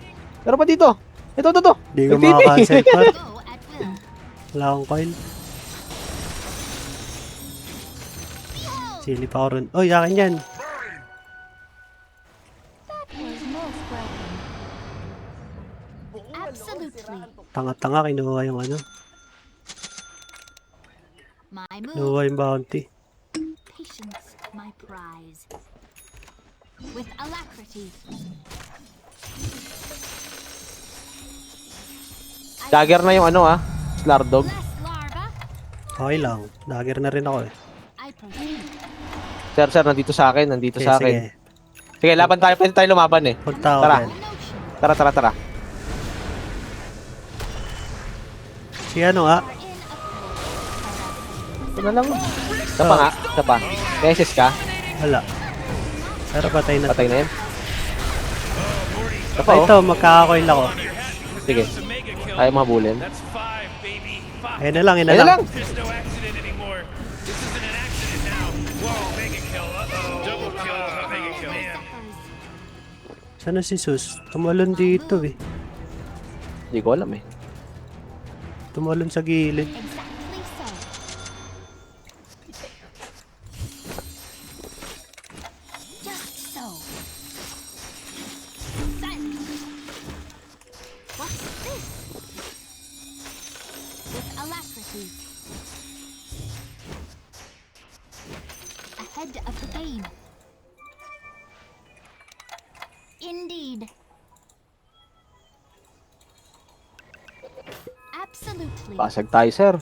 Meron pa dito. Ito.
Hindi ko
Nag-TP.
makakancel, par.
Go at will.
Wala akong coil. Silip ako rin. Oy, akin yan.
Absolutely.
Tanga-tanga, kinuha yung ano.
My move.
Kinuha yung bounty.
Patience, my prize. With alacrity.
Dagger na yung Slardog.
Less larva.
Okay lang. Dagger na rin ako eh.
I proceed.
Sir, nandito sa akin.
Sige,
sa akin.
sige.
Sige, laban tayo. Pwede tayo lumaban eh.
Punta ako
Tara.
dyan.
Notion.
Tara.
Si ano nga?
Are in accord.
Ito na lang. Isa pa. May SS ka?
Wala. Pero patay na.
Patay na yan. Isa pa,
Ay,
oh.
ito, magkakakoil ako.
Sige.
It's a mega kill.
Ayaw mabulin.
That's 5, baby. 5.
Ayun na lang,
Ayun na lang.
There's no accident anymore. This isn't an accident now. Whoa, mega kill. Uh-oh. Double kill. Mega kill. Man.
Suffers.
Sana si Sus? Tumalon dito eh.
Hindi ko alam eh.
Tumalon sa gilid.
Exactly so. Just so. Silence. What's this? With alacrity. Ahead of the game. Indeed. Absolutely.
Pasag tayo, sir.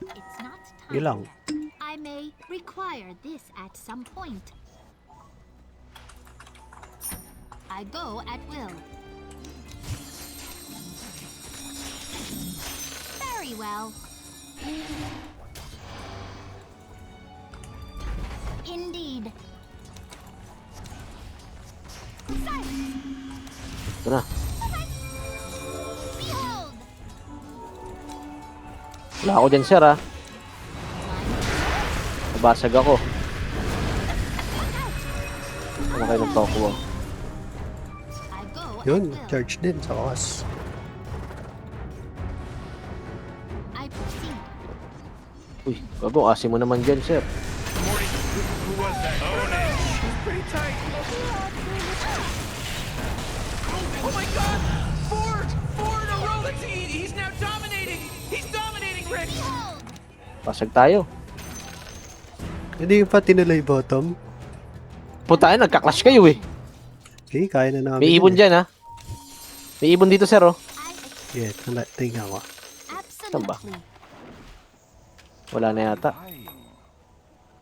It's not
Yun
time.
lang.
I may require this at some point. I go at will. Very well. Indeed. Silence.
Ito na.
Behold.
Wala ako dyan, sir, ha. Nabasag ako. Ano kayo ng toko?
I go
Yun,
at will.
charge din sa kawas.
I proceed.
Uy, gago. Asim mo naman dyan, sir.
Morty, who was that? Ownage. Pretty tight. He's now dominating. He's dominating, Rick.
Basag tayo.
Hindi pa tinuloy bottom.
Puta, nagka-clash kayo eh.
Okay, kaya na namin.
May ibon
yun
dyan ha. May ibon dito, sir, oh.
eh. Yeah, tingnan ko.
Absolutely.
Wala na yata.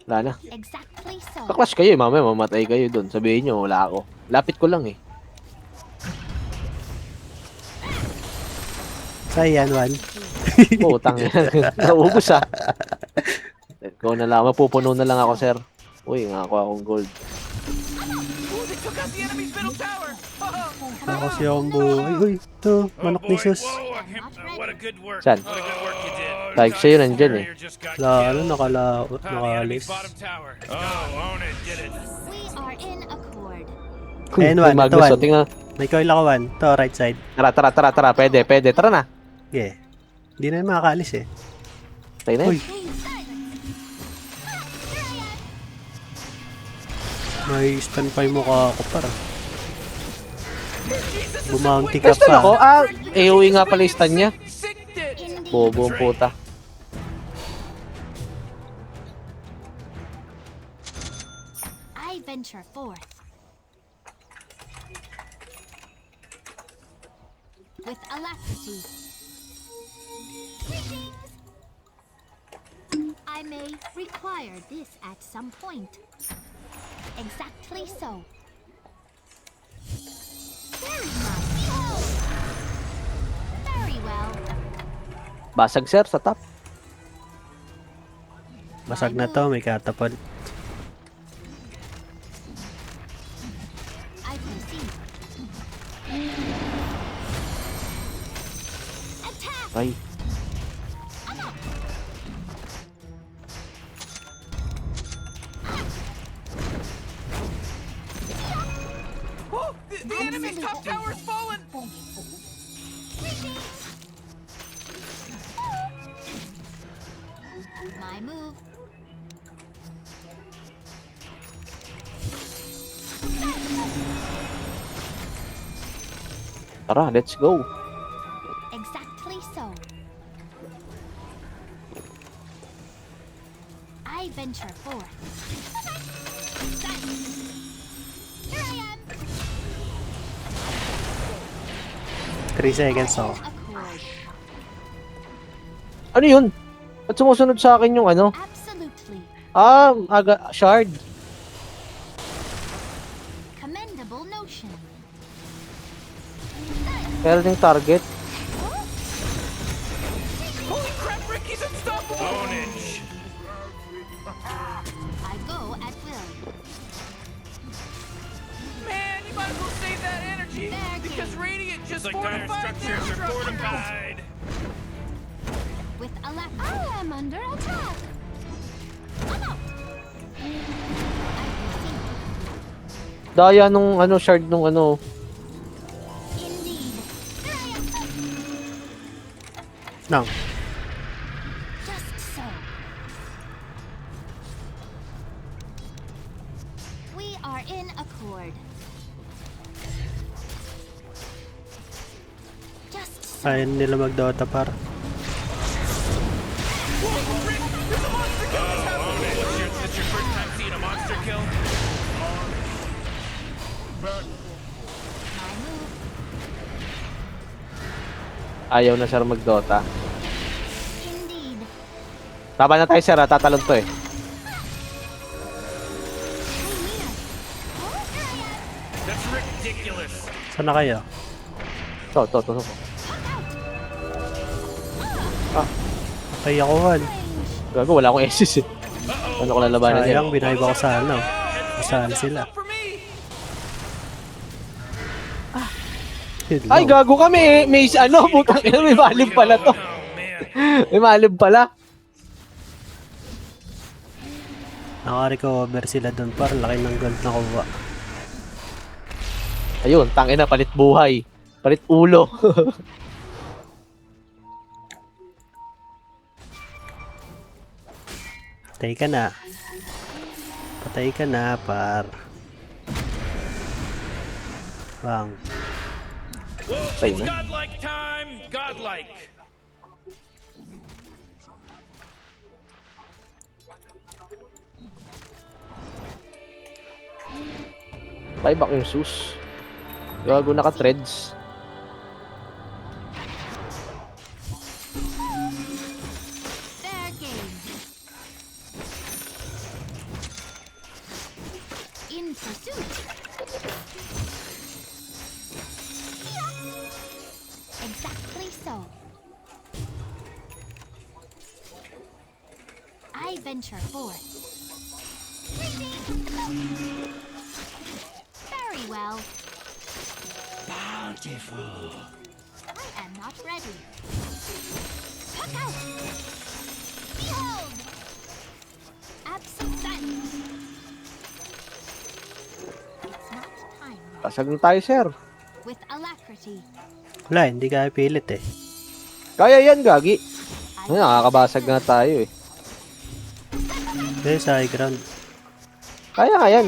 Wala na.
Exactly so.
Ka-clash kayo eh, mamaya mamatay kayo doon. Sabihin nyo, wala ako. Lapit ko lang eh.
Sayan, one.
Putang yan. Naubos ah. Ikaw na lang. Mapupuno na lang ako, sir. Uy, nga ako akong gold.
Ooh, they took out the enemy's middle tower.
Wala kasi akong buhay. Uy, ito, manok ni Sus.
What a good work.
Saan?
What a good work you did.
Like sa'yo nandyan eh.
Wala, ano,
The
nakalis.
enemy's bottom tower. Oh, own it, did it.
We are in accord.
Ayan, one,
May
ito,
Magnus,
one.
oh, tingnan.
May coil ako, one. Ito, right side.
Tara. Pwede. Tara na.
Yeah. Hindi na makakaalis eh.
Tayo na
Uy.
yun.
May stun pa yung mukha ako para. Bumounty ka
Gusto ako,
pa.
AOE nga pala yung stun niya.
Synced it.
Indeed.
Bobo ang puta.
I venture forth. With alacrity. I may require this at some point. Exactly so. Very nice. Very well.
Basag, sir, sa top.
Basag na to, may katapon.
I proceed. Attack!
Ay.
Oh, the enemy's top tower's fallen.
My move.
Tara, let's go.
Exactly so. I venture forth. Here I am.
3 seconds ako.
Accord.
Ano yun? At sumusunod sa akin yung ano?
Absolutely.
Shard.
Commendable notion.
Meron yung target.
Holy crap, Rick, he's unstoppable. Ownage.
I go at will.
Man, you might as well save that energy.
There,
Because
King.
Radiant just
Like dire
fortified their
structures are
structures.
fortified.
With alacrity. I am under attack. I'm out. I proceed.
Daya nung ano, shard nung ano.
Indeed. Here I am.
No.
Just so. We are in accord. Just so.
Kaya nila mag-Dota par.
That's your first time seeing a monster kill?
My move.
Ayaw na sir mag-Dota.
Indeed.
Tama na tayo, sir. Tatalon to eh.
That's ridiculous.
Saan na kayo?
To.
Patay ako, one.
Gago, wala akong SS eh. Ano ko lalabanan yan?
Sayang, binayba ko sa ano. Saan sila?
For me.
Yun
Ay,
lang.
gago kami eh. May ano, putang ina, may malib pala to.
Oh, man.
May malib pala.
Naka-recover sila dun par. Laki ng gold na kuha.
Ayun, tangina, palit buhay. Palit ulo.
Patay ka na. Patay ka na par. Bang.
Whoa,
Sa'yo
it's
na.
godlike time. godlike.
Buyback yung sus. Gago naka-threads.
Fair game. In pursuit. Exactly so. I venture forth. Very well.
Bountiful.
I am not ready. Look out! Behold! Absent silence. It's not time yet.
Pasag na tayo, sir.
With alacrity.
Wala, hindi kaya pilit eh.
Kaya yan, Gagi.
I
Ay, nakakabasag na tayo eh.
Kaya sa high ground.
Kaya nga yan.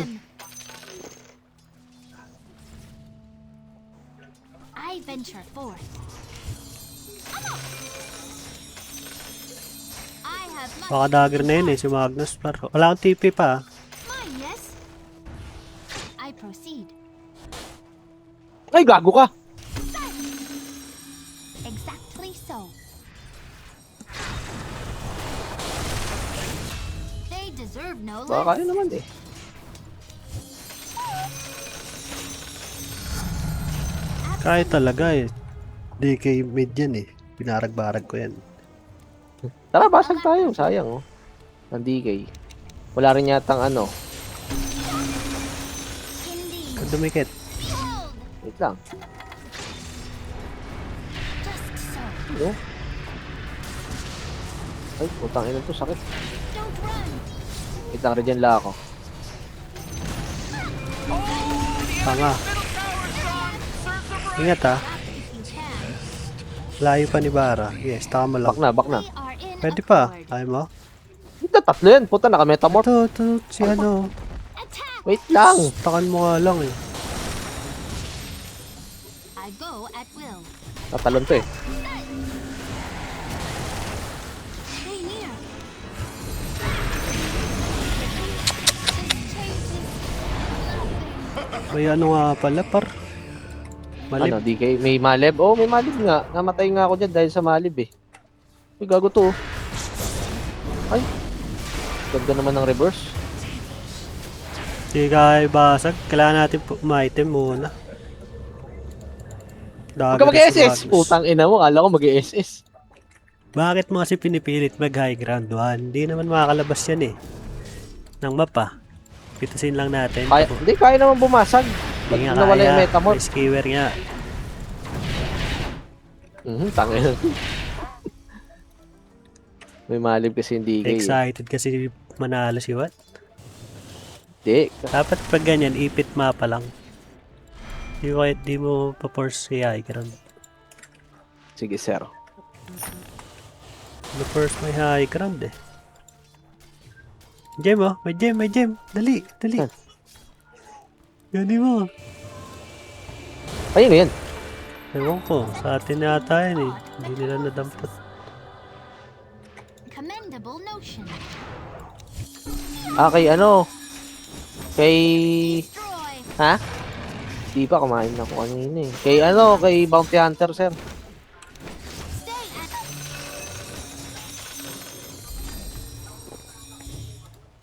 I venture forth. I have much
Baka dagger na yun eh, si Magnus. Pero wala akong TP pa.
mine, yes? I proceed.
Ay, gago ka.
Exactly so. They deserve no
Baka kaya
less.
naman eh.
Kaya talaga eh. DK mid yan eh. Binarag-barag ko yan.
Tara, basag tayo. Sayang oh. Nandigay. Wala rin yatang ano.
Indeed.
Ang dumikit.
Behold!
Wait lang.
Just so.
Ano? Ay, putang ina to. Sakit.
Don't run.
Wait lang, regen lang ako.
Tanga. Ingat ha.
If you can.
Layo pa ni Bara. Yes, tama lang.
Back na.
We are in
Pwede pa.
accord.
Kaya mo?
Ito, tatlo yan. Puta, naka-metamorph.
Ito, si ano.
Attack!
Wait lang.
Takan mo nga lang eh.
I go at will.
Tatalon to eh.
Stay near. This changes nothing.
May ano nga pala, par. Malib.
Ano, DK? May malib? Oh, may malib nga. Namatay nga ako dyan dahil sa malib eh. Uy, gago to. Ay. Ganda naman ng reverse.
Sige kaya basag. Kailangan natin ma-item muna.
Huwag ka mag-SS! Putang ina mo, kala ko mag-SS.
Bakit mo kasi pinipilit mag-high ground 1? Hindi naman makakalabas yan eh. Nang mapa. Pitasin lang natin.
Kaya, hindi, kaya naman bumasag. Ba't
Hindi nga
nawala yung
kaya.
metamorph?
May skewer nga.
Tangin. May malib kasi hindi kayo.
Excited kasi manalo si Wat.
Hindi.
Dapat pag ganyan, ipit mapa lang. Di mo pa-force si high ground.
Sige, sir.
The-force may high ground eh. Gem oh, may gem. Dali.
Saan?
Gani mo.
Ayun, yan.
Ewan ko, sa atin yata yan eh. Hindi nila nadampot.
Commendable notion.
Ah, kay ano? Kay...
Destroy.
Ha? Di pa, kumain na ako kanina eh. Kay ano? Kay Bounty Hunter, sir.
Stay at.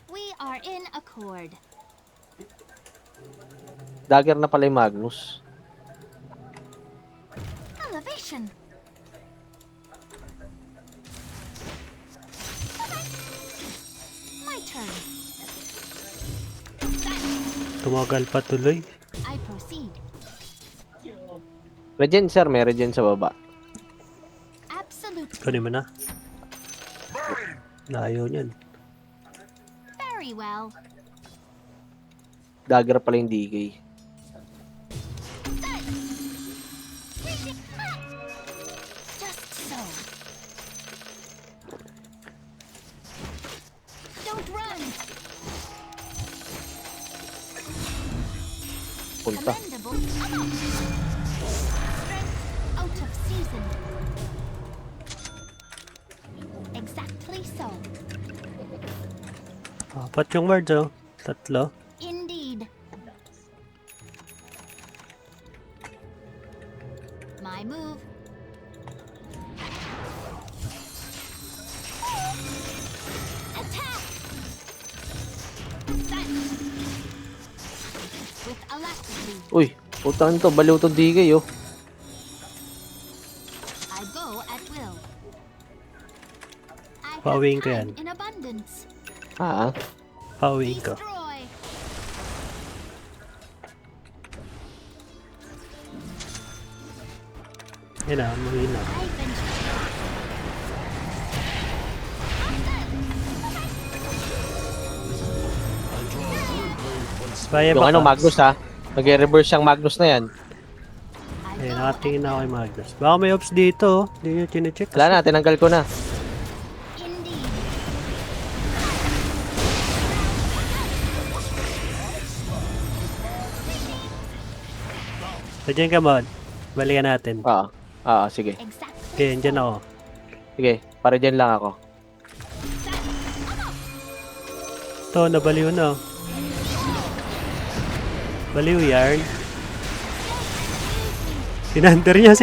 We are in accord.
Dagger na pala yung Magnus.
Elevation. My turn.
Tumagal pa tuloy.
I proceed.
Regen, sir. May regen sa baba.
Absolutely.
Kunin mo na. Layo niyan.
Very well.
Dagger pala yung DK.
Just so. Don't run.
Punta.
Commendable. Strength out of season. Exactly so.
Apat yung words, oh. Tatlo.
Indeed. My move. Attack! Set. With alacrity,
Uy, putang nito, baliw tong DK, oh.
I go at will. I have
Pauwiin ko
time
yan.
in abundance.
Ah,
Pauwiin ko.
Destroy.
Yan na, mahina.
I venture.
Baya
yung
ba
ano,
ka?
Magnus ha. Mag-reverse siyang Magnus na yan.
I
Eh,
go
nakatingin na ako yung Magnus. Baka may ops dito, oh. Hindi nyo chinecheck.
Wala na, tinanggal ko na.
indeed.
So, dyan ka, Mon. Balikan natin.
Sige.
Exactly.
Okay, dyan ako.
Sige, para dyan lang ako.
Ito, nabaliw na, oh. Baliw, yarn. Sinunter niya.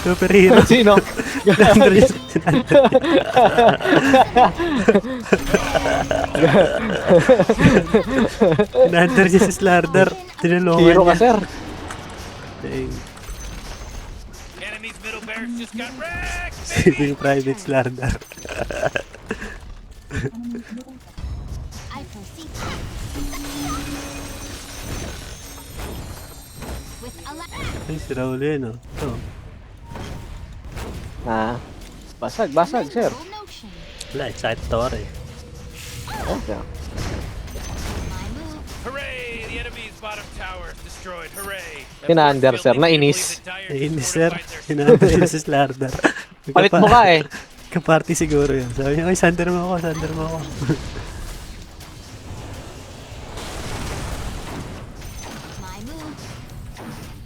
Superhero.
Sino?
Sinunter niya. Sinunter niya si Slardar. Tinulungan
Hero ka,
niya.
sir.
Dang.
Enemy's middle barracks just got wrecked!
Saving Private Slardar.
I proceed. With alacrity.
Ay, si Raul yun, oh. Ito.
Basag, sir.
Notion.
Wala, excited Torre.
Okay.
My move.
Hooray! The enemy's bottom tower is destroyed. Hooray!
Tinander, sir. Nainis.
Nainis, sir. Sinunter niya si Slardar.
Palit mo ka eh.
Kaparty siguro yun. Sabi niya, ay, sander mo ako.
My move.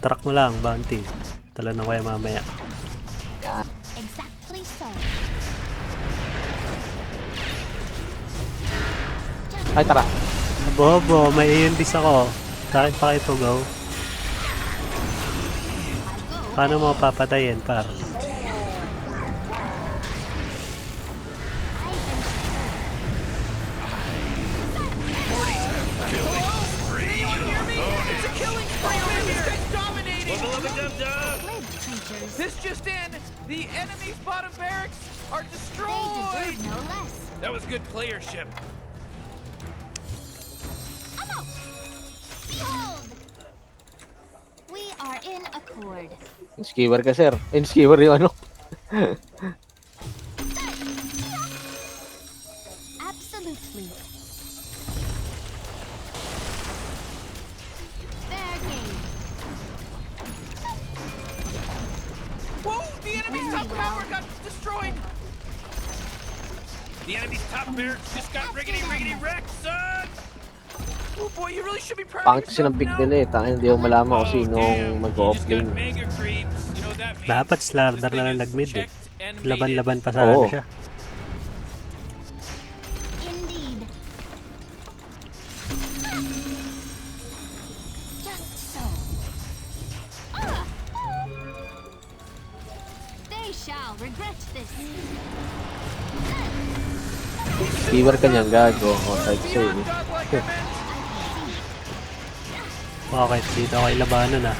Track mo lang, bounty. Tala na kaya mamaya.
Exactly so.
Ay, tara.
Bobo, may ANDs ako. Sa akin pa kayo to go.
I go.
Paano mo papatayin, par?
It's a killing spree, man. These guys dominating.
Lid creatures.
This just in. The enemy's bottom barracks are
They
destroyed.
deserve no less.
That was good playership.
Behold! We are in accord.
Skewer ka, sir. Skewer yung ano.
Absolutely. Fair game.
Whoa! The enemy's top tower got destroyed.
The enemy's top barracks just got riggedy wrecked, son!
Oh boy, you really should be proud
Pangit
of
kasi ng
yourself
big
now.
deal eh. Tangin, hindi ko malaman kung
Oh,
sinong
damn. You just got
mag-offlane.
mega creeps. You know what that means?
Dapat Slardar
This
na lang
thing is
nag-mid eh.
checked and
Laban-laban pa
Oo.
sana siya.
Indeed. Just so. Ah! They shall regret this.
Skewer ka niyang gago. O, type sa'yo eh.
Godlike event.
Bakit? Dito ako ilabanan ah.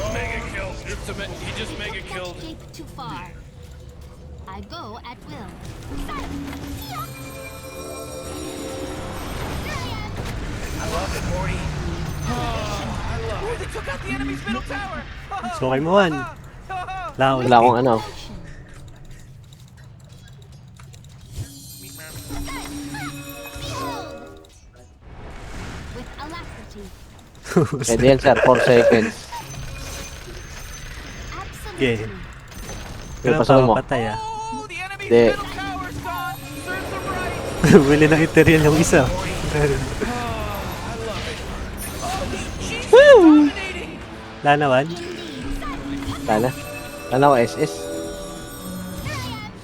Mega kill. He just mega
Don't
killed.
escape too far. I go at will.
I love it, Morty.
Oh, they took out the enemy's middle tower.
Sukay mo, Juan. Laon.
Wala akong ano.
Behold! With alacrity.
Pwede yan, sir. 4 seconds.
Okay.
Absolutely.
Pero
Kailan
pasaw mo.
pa patay ah.
Oh, the enemy's
De.
middle tower's gone. Serves them right.
Bili ng Ethereal yung isa.
Oh, I love it. Oh, the Chiefs are dominating.
Lanawan.
Sana. Sana ko SS.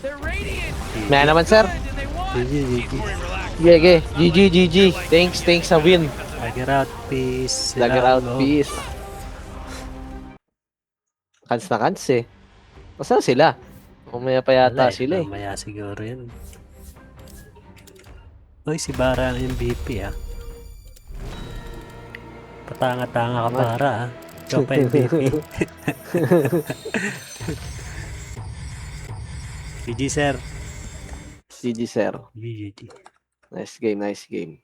They're radiant.
Maya naman, sir.
And they won.
GG, GG.
Corey, relax.
GG, GG. Thanks sa win.
Dagger out, peace.
Dagger out,
Salamat.
peace. Kans na kans eh. Nasaan sila? Umaya pa yata
Wala
sila eh.
Mamaya siguro yun. Uy, si Bara ang MVP ah. Patanga-tanga ka Bara ah. Ikaw pa MVP. GG sir.
GG, sir.
GG.
Nice game.